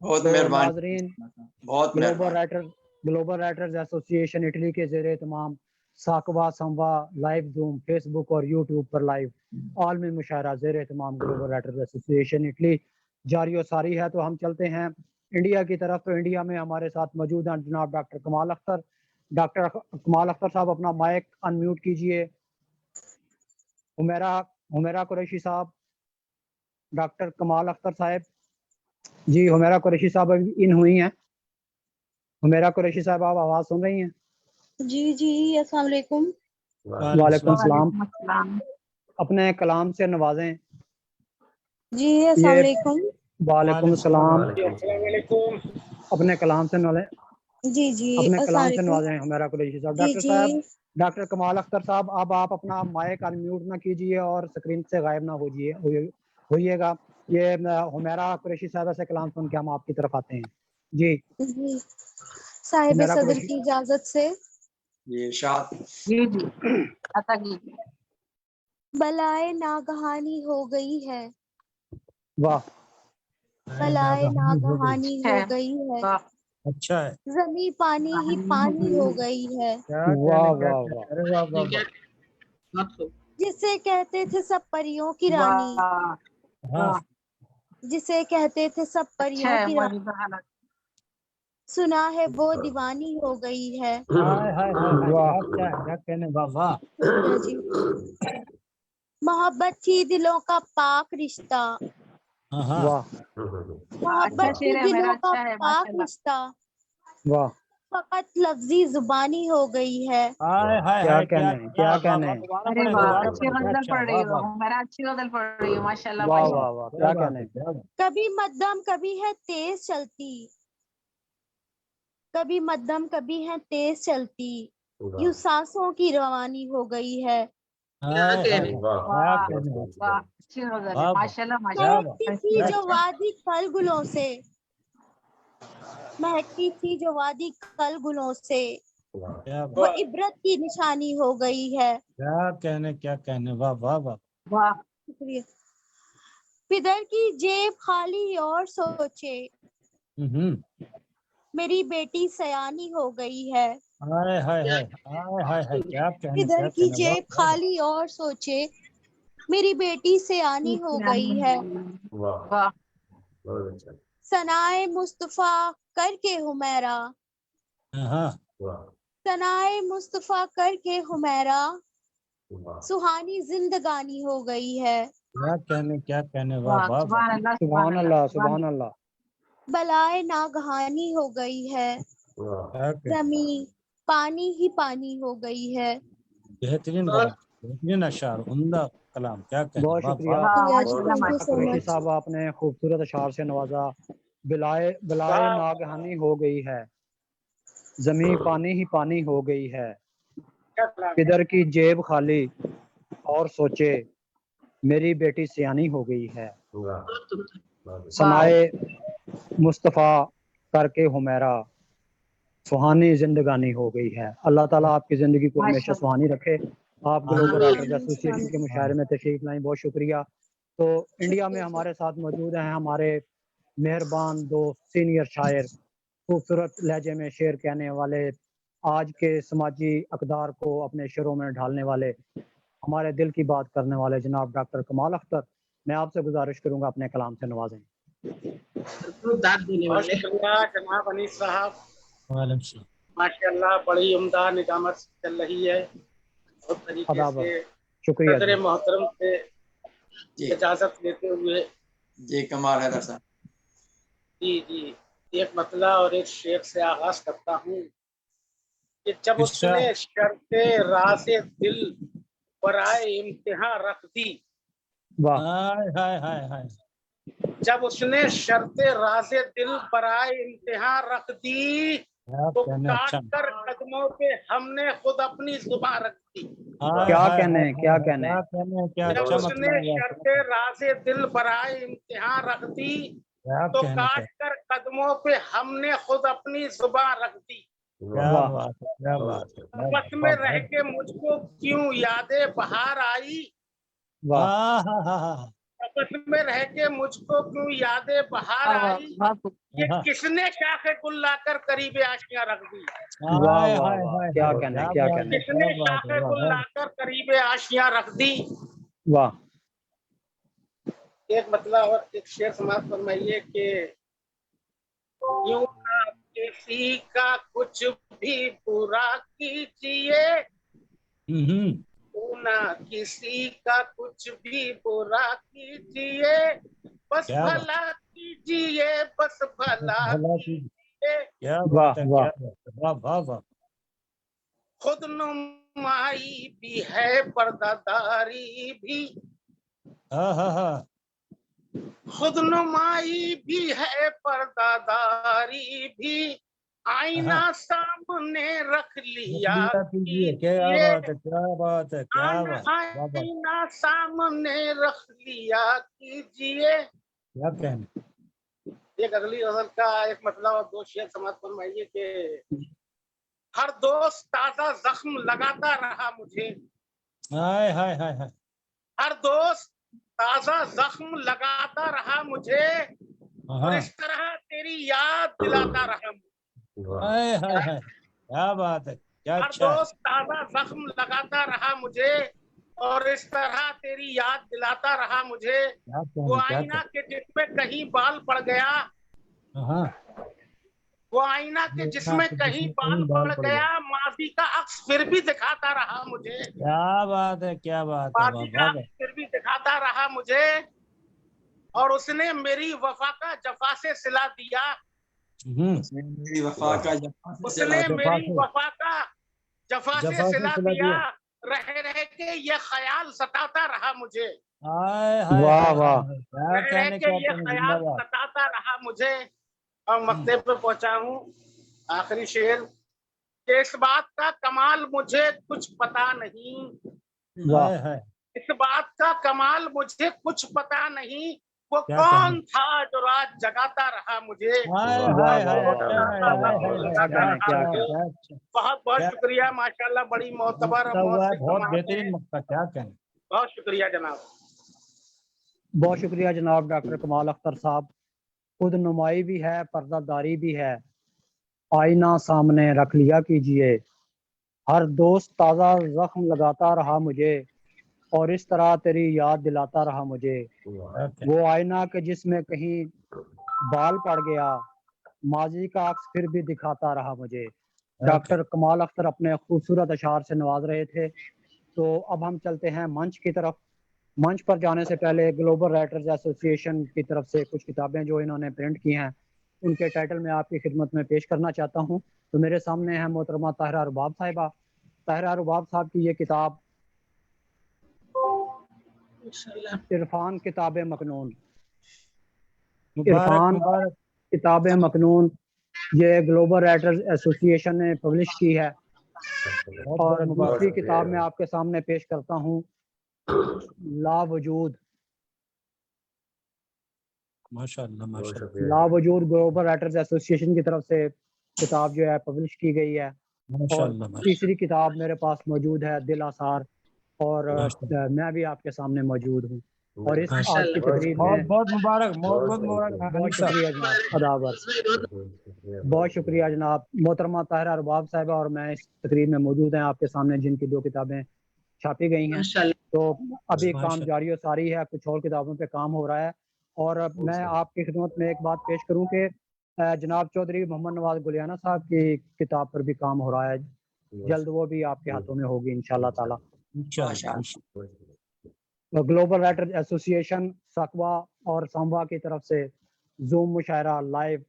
बहुत तो मेहरबानी, नाजरीन, बहुत मेहरबानी। ग्लोबल राइटर्स एसोसिएशन इटली के ज़ेरे तमाम साकवा संवा लाइव जूम फेसबुक और यूट्यूब पर लाइव आलमी मुशायरा ज़ेरे तमाम ग्लोबल राइटर्स एसोसिएशन इटली जारी और सारी है। तो हम चलते हैं इंडिया की तरफ। तो इंडिया में हमारे साथ मौजूद हैं जनाब डॉक्टर कमाल अख्तर। डॉक्टर कमाल अख्तर साहब अपना माइक अनम्यूट कीजिए। हुमैरा कुरैशी साहब, डॉक्टर कमाल अख्तर साहब जी, हुमैरा कुरैशी साहब अभी इन हुई हैं। हुमैरा कुरैशी साहब, आप आवाज सुन रही हैं? जी जी, अस्सलाम वालेकुम। वालेकुम सलाम। अपने कलाम से नवाजें। जी अस्सलाम वालेकुम। वालेकुम सलाम। अपने कलाम से नवाजें। जी जी, अपने कलाम से अस्सलाम नवाजें हुमैरा कुरैशी साहब। जी डॉक्टर जी। साहब, डॉक्टर कमाल अख्तर साहब, अब आप अपना माइक अनम्यूट ना कीजिए और स्क्रीन से गायब ना होइएगा। ये हुमैरा कुरैशी साहब से कलाम सुन के हम आपकी तरफ आते हैं। जी जी, साहिब हुमैरा सदर कुरैशी। की इजाजत से। ये शाद जी जी, अता कीजिए। बलाए नागहानी हो गई है, वाह बलाए नागहानी हो गई है, अच्छा है। जमी पानी ही पानी हो गई है, क्या वाह कहने, क्या वाह कहने, वाह। अरे वाह वाह वाह। जिसे कहते थे सब परियों की रानी, हाँ, जिसे कहते थे सब अच्छा परियों है की रानी, सुना है वो दीवानी हो गई है। हाय हाय हाय हाय, वाह क्या कहने, वाह वाह। शुक्रिया जी। मोहब्बत थी दिलों का पाक रिश्ता, हाँ हाँ, वाह अच्छा मोहब्बत थी शेर है मेरा, दिलों का अच्छा है पाक माशाल्लाह। रिश्ता, वाह। फकत लफ्जी जुबानी हो गई है। हाय हाय क्या हाय, कहने हैं, क्या वाह कहने वाह, हैं। दोबारा अरे पढ़े, वाह, दोबारा अच्छी पढ़े, क्या गजल अच्छा, पढ़ रही वाह हो, वाह मेरा अच्छी गजल पढ़ रही हो माशाल्लाह वाह माशाल्लाह। वाह वाह, क्या क्या बात कहने है, हैं। क्या बात। कभी मध्यम कभी है तेज चलती, कभी मध्यम कभी है तेज चलती, यूं सांसों की रवानी हो गई है। हाय हाय हाय, क्या वाह कहने, वाह, अच्छी गजल है वाह वाह, माशाल्लाह क्या माशाल्लाह। बात, महकती थी क्या जो अच्छा। वादी कल गुलों से, महकती थी जो वादी कल गुलों से, क्या वो इबरत की निशानी हो गई है। क्या कहने, वाह वाह वाह। वाह शुक्रिया। पिदर की जेब खाली और सोचे, मेरी बेटी सयानी हो गई है। हाय हाय हाय हाय हाय हाय, क्या पिदर की कहने, वाह जेब वाह वाह। खाली और सोचे, मेरी बेटी सयानी हो गई है। वाह सनाए मुस्तफा करके हुमैरा, हाँ, सनाए मुस्तफा करके हुमैरा, सुहानी जिंदगानी हो गई है। क्या कहने, वाह वाह, वाह वाह। सुभान अल्लाह सुभान अल्लाह, सुभान अल्लाह। बलाए नागहानी हो गई है, क्या कहने, जमी पानी ही पानी हो गई है। बेहतरीन गजल, बेहतरीन अशार, उम्दा कलाम, क्या कहने, बहुत वाह शुक्रिया वाह। वाह शुक्रिया जी, माशाल्लाह thank you so Qureshi much. साहब, आपने खूबसूरत अशार से नवाजा। बिलाए बिलाए नागहानी हो गई है, जमी पानी ही पानी हो गई है, किधर की जेब खाली और सोचे, मेरी बेटी सियानी हो गई है। सनाए मुस्तफ़ा करके हुमैरा, सुहानी जिंदगानी हो गई है। अल्लाह ताला आपकी ज़िंदगी को हमेशा माशाल्लाह। सुहानी रखे। आप ग्लोबल राइटर्स एसोसिएशन के मुशायरे में तशरीफ लाएं, बहुत शुक्रिया। तो इंडिया में हमारे साथ मौजूद हैं हमारे मेहरबान दोस्त सीनियर शायर, खूबसूरत लहजे में शेर कहने वाले, आज के समाजी अकदार को अपने शेरों में ढालने वाले, हमारे दिल की बात करने वाले जनाब डॉक्टर कमाल अख्तर, मैं आपसे गुजारिश करूंगा अपने कलाम से नवाजें। दाद देने वाले। जनाब अनीस साहब, वालेकुम सलाम। माशाल्लाह बड़ी उम्दा निजामत चल रही है। बहुत तरीके से शुक्रिया सदर मोहतरम से इजाजत लेते हुए जी कमाल हैदर साहब। जी एक मतला और एक शेर से आगाज करता हूँ कि जब उसने शर्ते राज़े दिल बराए इम्तिहान रख दी, हाय हाय हाय हाय, जब उसने शर्ते राज़े दिल बराए इम्तिहान रख दी, तो काट कर कदमों पे हमने खुद अपनी जुबान रख दी। क्या कहने हैं, क्या कहने क्या हैं। कहने हैं, क्या जब अच्छा उसने मतलब हुआ। शर्ते राज़े दिल बराए इम्तिहान रख दी क्या तो कहने काट का, कर कदमों पे हमने खुद अपनी जुबान रख दी। क्या वाह बात है, क्या बात है, क्या आपस बात में है। रह के मुझको क्यों यादें बहार आई, वाह हाँ हाँ हाँ हाँ आपस में रह के मुझको क्यों यादें बहार आई, ये हाँ। किसने शाखे गुल लाकर करीब आशियां रख दी। वाह हाय वाह हाय वाह, हाय क्या हाय, कहने क्या हैं, क्या बात कहने है, हैं। किसने क्या बात है, शाखे गुल वाह लाकर करीब आशियां रख दी। वाह एक मतलब और एक शेर समाप्त फरमाइए कि यूं ना किसी का कुछ भी बुरा कीजिए, यूं ना किसी का कुछ भी बुरा कीजिए, बस क्या बात, भला कीजिए, बस भला भला की, कीजिए। क्या वाह बात है, वाह क्या बात है, वाह वाह वाह। खुद नुमाई भी है पर्दादारी भी, हाँ हाँ हाँ, खुद नुमाई भी है पर्दादारी भी, आईना हाँ। सामने रख लिया शुक्रिया कीजिए, क्या कीजिए, बात है, क्या बात है, क्या बात, क्या बात, आईना सामने रख लिया कीजिए। क्या कहने। एक अगली गजल का एक मतलब और दो शेर समाप्त फरमाइए कि हर दोस्त ताजा जख्म लगाता रहा मुझे, हाय हाय हाय हाय, हर दोस्त ताजा जख्म लगाता रहा मुझे, और हाँ, इस तरह तेरी याद दिलाता रहा मुझे। हाय हाय हाय, क्या बात है, क्या हर अच्छा है। दोस्त ताजा जख्म लगाता रहा मुझे, और इस तरह तेरी याद दिलाता रहा मुझे। क्या वो कहने, क्या आईना कहने। के जिसमें कहीं बाल पड़ गया, हाँ, वो आईना के जिसमें कहीं बाल बाल पड़ पड़ गए। गया, माजी का अक्स फिर भी दिखाता रहा मुझे, क्या बात है, क्या बात है, वाह माजी का वाह अक्स फिर भी दिखाता रहा मुझे, और उसने मेरी वफा का जफा से सिला दिया, मेरी वफा का जफा से सिला उसने जफा मेरी से, वफा का जफा से जफा से सिला सिला दिया, दिया। रह रह के ये ख्याल सताता रहा मुझे, हाय हाय वाह हाय हाय वाह हाय, क्या रह रह कहने, के क्या ये कहने, ख्याल जिंदाबाद। सताता रहा मुझे। और मकते पे पहुंचा हूँ आखिरी शेर कि इस बात का कमाल मुझे कुछ पता नहीं, वाह हाय हाय, इस बात का कमाल मुझे कुछ पता नहीं, वो क्या कहने। कौन था जो रात जगाता रहा मुझे। हाय वाह हाय वाह हाय, वाह अच्छा वाह, है, क्या हाय कहने, हाय हाय, क्या क्या कहने, क्या अच्छा, कहने। क्या अच्छा, बहुत बहुत क्या शुक्रिया माशाल्लाह, बड़ी मोतबर और मक्ता हुआ है, मौसिक बहुत समाअत है। बेहतरीन मक्ता, क्या कहने। बहुत शुक्रिया जनाब। बहुत शुक्रिया जनाब डॉक्टर कमाल अख्तर साहब। खुद नुमाई भी है, पर्दादारी भी है, आईना सामने रख लिया कीजिए, हर दोस्त ताज़ा जख्म लगाता रहा मुझे, और इस तरह तेरी याद दिलाता रहा मुझे। क्या कहने। वो आईना के जिसमें कहीं बाल पड़ गया, माजी का अक्स फिर भी दिखाता रहा मुझे। डॉक्टर कमाल अख्तर अपने खूबसूरत अशार से नवाज रहे थे। तो अब हम चलते हैं मंच की तरफ। मंच पर जाने से पहले ग्लोबल राइटर्स एसोसिएशन की तरफ से कुछ किताबें जो इन्होंने प्रिंट की हैं, उनके टाइटल मैं आपकी खिदमत में पेश करना चाहता हूं। तो मेरे सामने है मोहतरमा ताहिरा रुबाब साहिबा। ताहिरा रुबाब साहब की ये किताब इरफान किताब मकनून, मुबारक इरफान मुबारक, किताब मकनून, ये ग्लोबल राइटर्स एसोसिएशन ने पब्लिश की है। बहुत और बहुत मुबारक। दूसरी किताब मैं आपके सामने पेश करता हूँ, लावजूद। माशाअल्लाह माशाअल्लाह लावजूद ग्लोबल राइटर्स एसोसिएशन की तरफ से किताब जो है पब्लिश की गई है। और माशाअल्लाह माशाअल्लाह तीसरी किताब मेरे पास मौजूद है, दिल आसार, और माशाअल्लाह, मैं भी आपके सामने मौजूद हूँ। और इस आज की माशाअल्लाह। तकरीब बहुत में बहुत मुबारक, बहुत बहुत मुबारक बहुत हनीफ साहब। शुक्रिया जनाब, अदाबर। बहुत शुक्रिया जनाब। मोहतरमा ताहिरा रुबाब साहिबा और मैं इस तकरीब में मौजूद हैं आपके सामने, जिनकी 2 किताबें छापी गई हैं। तो अभी काम माशाअल्लाह। जारी और सारी है, कुछ और किताबों पे काम हो रहा है। और मैं आपकी खिदमत में एक बात पेश करूं कि जनाब चौधरी मोहम्मद नवाज गुलियाना साहब की किताब पर भी काम हो रहा है, जल्द वो भी आपके हाथों में होगी इंशाल्लाह ताला। ग्लोबल राइटर्स एसोसिएशन सकवा और सांबा की तरफ से जूम मुशायरा लाइव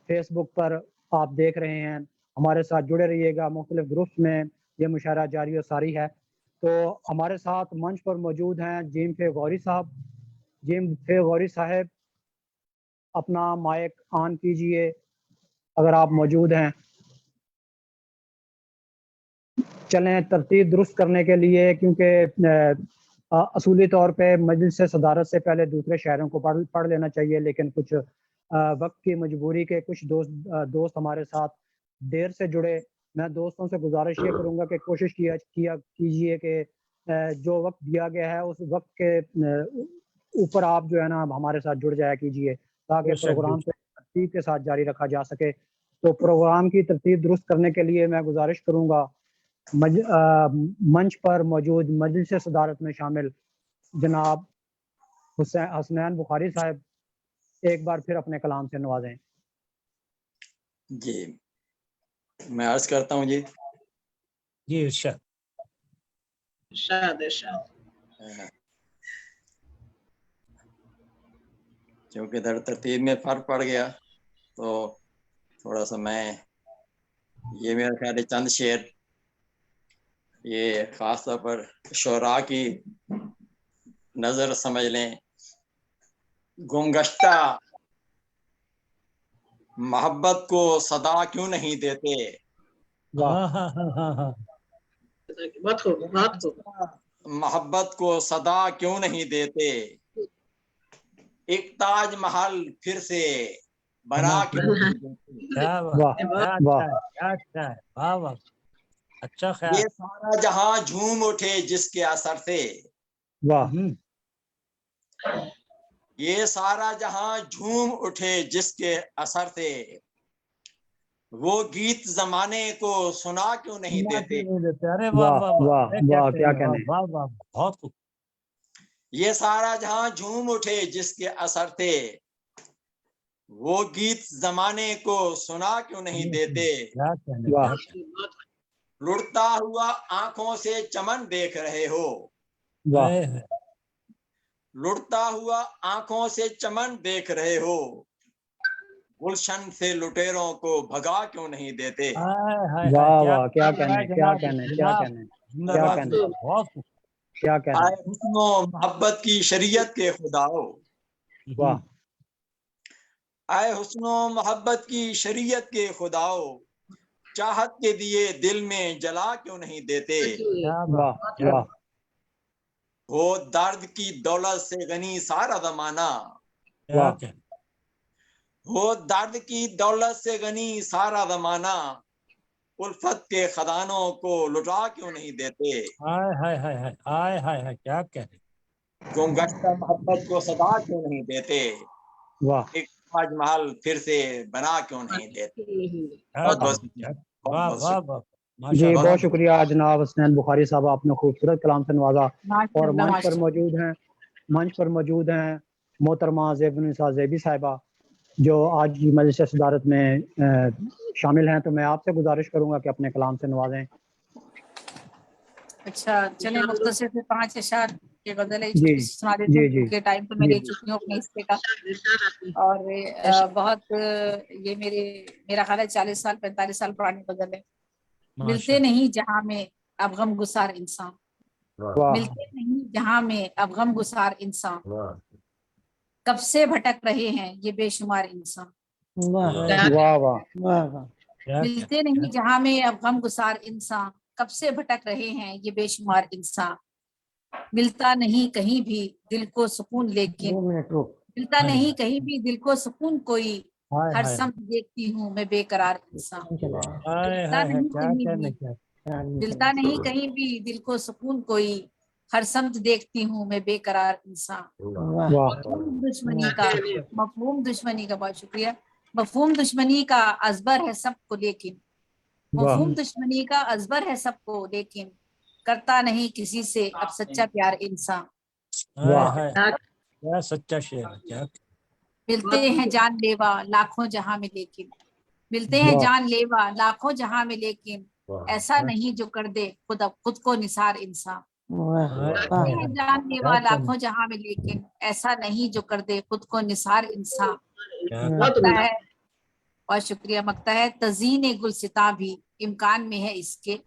फेसबुक पर आप देख रहे हैं। हमारे साथ जुड़े रहिएगा, मुख्तलिफ ग्रुप्स में ये मुशायरा जारी और सारी है। तो हमारे साथ मंच पर मौजूद हैं जिम फे गौरी साहब। जिम फे गौरी साहब, अपना माइक ऑन कीजिए अगर आप मौजूद हैं। چلیں ترتیب درست کرنے کے لیے، کیونکہ اصولی طور پہ مجلس صدارت سے پہلے دوسرے شاعروں کو پڑھ لینا چاہیے، لیکن کچھ وقت کی مجبوری کے کچھ دوست ہمارے ساتھ دیر سے جڑے. میں دوستوں سے گزارش یہ کروں گا کہ کوشش کیجیے کہ جو وقت دیا گیا ہے اس وقت کے اوپر آپ جو ہے نا ہمارے ساتھ جڑ جایا کیجیے تاکہ پروگرام کو ترتیب کے ساتھ جاری رکھا جا سکے. تو پروگرام کی ترتیب درست کرنے کے لیے میں گزارش کروں گا منچ پر موجود مجلس صدارت میں شامل جناب حسنین بخاری صاحب ایک بار پھر اپنے کلام سے نوازیں. جی میں عرض کرتا ہوں. جی ارشاد. کیونکہ در ترتیب میں فرق پڑ گیا تو تھوڑا سا میں یہ میرا خیال ہے چند شعر یہ خاص طور پر شعراء کی نظر سمجھ لیں. گمگشتہ محبت کو صدا کیوں نہیں دیتے، محبت کو صدا کیوں نہیں دیتے، ایک تاج محل پھر سے بنا کیوں نہیں دیتے. اچھا خیال. یہ سارا جہاں جھوم اٹھے جس کے اثر سے، یہ سارا جہاں جھوم اٹھے جس کے اثر سے، وہ گیت زمانے کو سنا کیوں نہیں دیتے. ارے واہ واہ واہ کیا کہنے. واہ واہ بہت خوب. یہ سارا جہاں جھوم اٹھے جس کے اثر سے، وہ گیت زمانے کو سنا کیوں نہیں دیتے. لڑتا ہوا آنکھوں سے چمن دیکھ رہے ہو، لڑتا ہوا آنکھوں سے چمن دیکھ رہے ہو، گلشن سے لٹیروں کو بھگا کیوں نہیں دیتے. واہ واہ کیا کہنے کیا کہنے کیا کہنے کیا کہنے کیا کہنے. آئے حسن و محبت کی شریعت کے خداؤ، واہ آئے حسن و محبت کی شریعت کے خداؤ، چاہت کے دیے دل میں جلا کیوں نہیں دیتے. واہ واہ ہو درد کی دولت سے غنی سارا زمانہ، ہو درد کی دولت سے غنی سارا زمانہ، الفت کے خزانوں کو لٹا کیوں نہیں دیتے. کیا کہتے. گمگشتہ محبت کو صدا کیوں نہیں دیتے، ایک تاج محل پھر سے بنا کیوں نہیں دیتے. جی بہت شکریہ جناب حسنین بخاری صاحب، آپ نے خوبصورت کلام سے نوازا. اور منچ پر موجود ہیں محترمہ زیب النساء زیبی صاحبہ جو آج کی مجلس صدارت میں شامل ہیں. تو میں آپ سے گزارش کروں گا کہ اپنے کلام سے نوازیں. اچھا چلیں مختصر سے 5 اشعار کے غزلیں سنا دیتے جی ہیں کیونکہ ٹائم تو میں لے چکی ہوں اپنے حصے کا. اور بہت یہ میرا خیال ہے 40 سال 45 سال پرانی غزل ہے. ملتے نہیں جہاں میں اب غم گسار انسان، ملتے نہیں جہاں میں اب غم گسار انسان، کب سے بھٹک رہے ہیں یہ بے شمار انسان. ملتے نہیں جہاں میں اب غم گسار انسان، کب سے بھٹک رہے ہیں یہ بے شمار انسان. ملتا نہیں کہیں بھی دل کو سکون، لیکن ملتا نہیں کہیں بھی دل کو سکون کوئی، ہر سمت دیکھتی ہوں میں بے قرار انسان. ملتا نہیں کہیں بھی دل کو سکون کوئی، ہر سمت دیکھتی ہوں میں بے قرار انسان. مفہوم دشمنی کا بہت شکریہ. مفہوم دشمنی کا ازبر ہے سب کو، لیکن مفہوم دشمنی کا ازبر ہے سب کو، لیکن کرتا نہیں کسی سے اب سچا پیار انسان. سچا شعر. ملتے ہیں جان لیوا لاکھوں جہاں میں، لیکن ملتے ہیں جان لیوا لاکھوں جہاں میں، لیکن ایسا نہیں جو کر دے خود کو نثار انسان. ملتے ہیں جان لیوا لاکھوں جہاں میں، لیکن ایسا نہیں جو کر دے خود کو نثار انسان. مکتا ہے بہت شکریہ. مکتا ہے تزئین گلستاں بھی امکان میں ہے اس کے،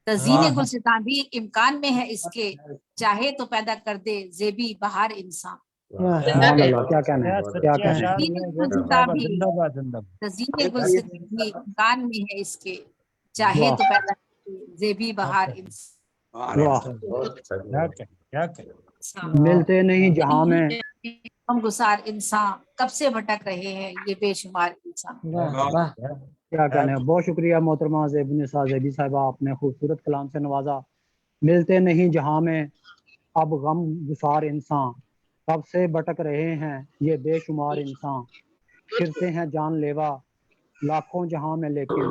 تزئین گلستاں بھی امکان میں ہے اس کے، چاہے تو پیدا کر دے زیبی بہار انسان. کیا کہنا تزئین گلستاں بھی امکان میں ہے اس کے، چاہے تو پیدا जेबी बहार बहुत अच्छा क्या किया। क्या क्या इंसान, मिलते नहीं जहां में हम गुसार इंसान कब से भटक रहे हैं ये बेशुमार इंसान। वाह वाह। क्या कहने हैं। बहुत शुक्रिया मोहतरमा ज़ेबुन्निसा ज़ेबी साहिबा, आपने खूबसूरत कलाम से नवाजा। मिलते नहीं जहां में अब गम गुसार इंसान, कब से भटक रहे हैं ये बेशुमार इंसान, फिरते हैं जानलेवा लाखों जहां में लेकिन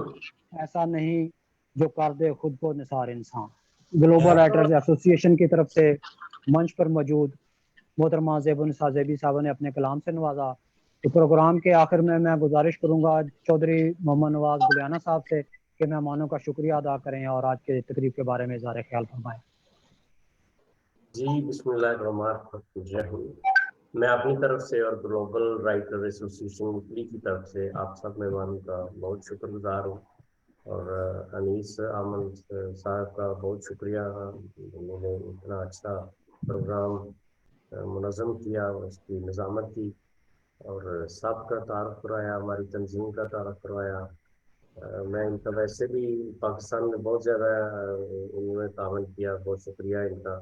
ऐसा नहीं जो कर दे खुद को निसार इंसान। ग्लोबल राइटर्स एसोसिएशन की तरफ से मंच पर मौजूद मोहतरमा ज़ेबुन्निसा ज़ेबी साहब ने अपने कलाम से नवाजा। तो प्रोग्राम के आखिर में मैं गुजारिश करूंगा चौधरी मोहम्मद नवाज गुलियाना साहब से कि मेहमानों का शुक्रिया अदा करें और आज के तकरीब के बारे में इज़हार ख्याल फरमाएं। जी बिस्मिल्लाहिर्रहमानिर्रहीम। मैं अपनी तरफ से और ग्लोबल राइटर एसोसिएशन इटली की तरफ से आप सब मेहमानों का बहुत शुक्रगुजार हूँ, और अनीस आमन साहब का बहुत शुक्रिया, उन्होंने इतना अच्छा प्रोग्राम मुनज़्ज़म किया और उसकी निज़ामत की और सबका तारुफ करवाया, हमारी तंजीम का तारुफ करवाया। मैं इनका वैसे भी पाकिस्तान में बहुत ज़्यादा उन्होंने तावन किया, बहुत शुक्रिया इनका,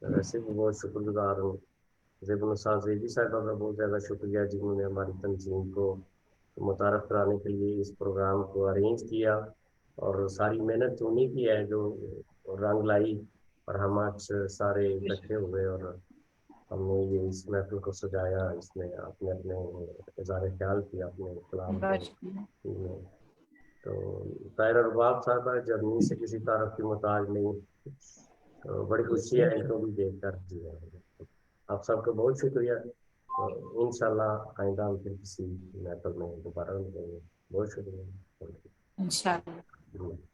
वैसे भी बहुत शुक्रगुजार हूँ। ज़ेबुन्निसा ज़ेबी साहिबा का बहुत ज़्यादा शुक्रिया जिन्होंने हमारी तंजीम को मुतारफ़ कराने के लिए इस प्रोग्राम को अरेंज किया, और सारी मेहनत उन्हीं की है जो रंग लाई और हम आज सारे इकट्ठे हुए और हमने ये इस महफिल को सजाया। इसमें आपने अपने इज़हार ख्याल किया अपने कलाम में। तो ताहिर अरबाब साहब जर्मनी से किसी तारफ की मोहताज नहीं, तो बड़ी खुशी है इनको भी देख कर जी। आप सबका बहुत शुक्रिया, तो इंशाल्लाह आइंदा हम फिर किसी महफिल में दोबारा मिलेंगे। बहुत शुक्रिया इंशाल्लाह।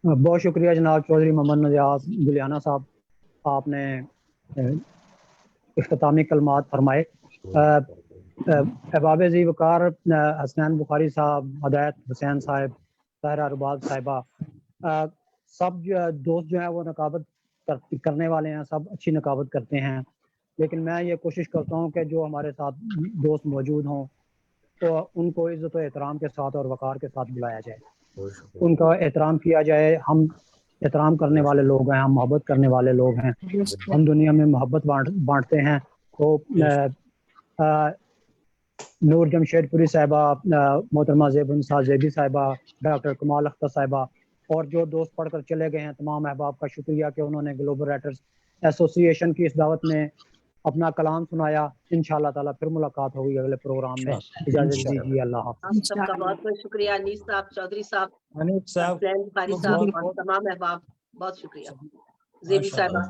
बहुत शुक्रिया जनाब चौधरी मोहम्मद नवाज गुलियाना साहब, आपने इख्तितामी कलमात फरमाए। अहबाब ज़ी वक़ार हसनैन बुखारी साहब, हदायत हुसैन साहब, ताहिरा अरबाब साहिबा, सब दोस्त जो है वो नकाबत करने वाले हैं, सब अच्छी नकाबत करते हैं, लेकिन मैं ये कोशिश करता हूँ कि जो हमारे साथ दोस्त मौजूद हों तो उनको इज़्ज़त और एहतराम के साथ और वक़ार के साथ बुलाया जाए, उनका एहतराम किया जाए। हम एहतराम करने वाले लोग हैं, हम मोहब्बत करने वाले लोग हैं, हम दुनिया में मोहब्बत बांटते हैं। तो नूर जमशेदपुरी साहिबा, मोहतरमा ज़ेबुन्निसा ज़ेबी साहिबा, डॉक्टर कमाल अख्तर साहिबा और जो दोस्त पढ़कर चले गए हैं, तमाम अहबाब का शुक्रिया कि उन्होंने ग्लोबल राइटर्स एसोसिएशन की इस दावत में अपना कलाम सुनाया। इंशाअल्लाह ताला फिर मुलाकात होगी अगले प्रोग्राम में। इजाज़त दीजिए, अल्लाह हाफ़िज़। आप सबका बहुत बहुत शुक्रिया, अनीस साहब, चौधरी साहब, अनीस साहब, हसनैन बुखारी साहब और तमाम अहबाब, बहुत शुक्रिया। ज़ेबी साहिबा।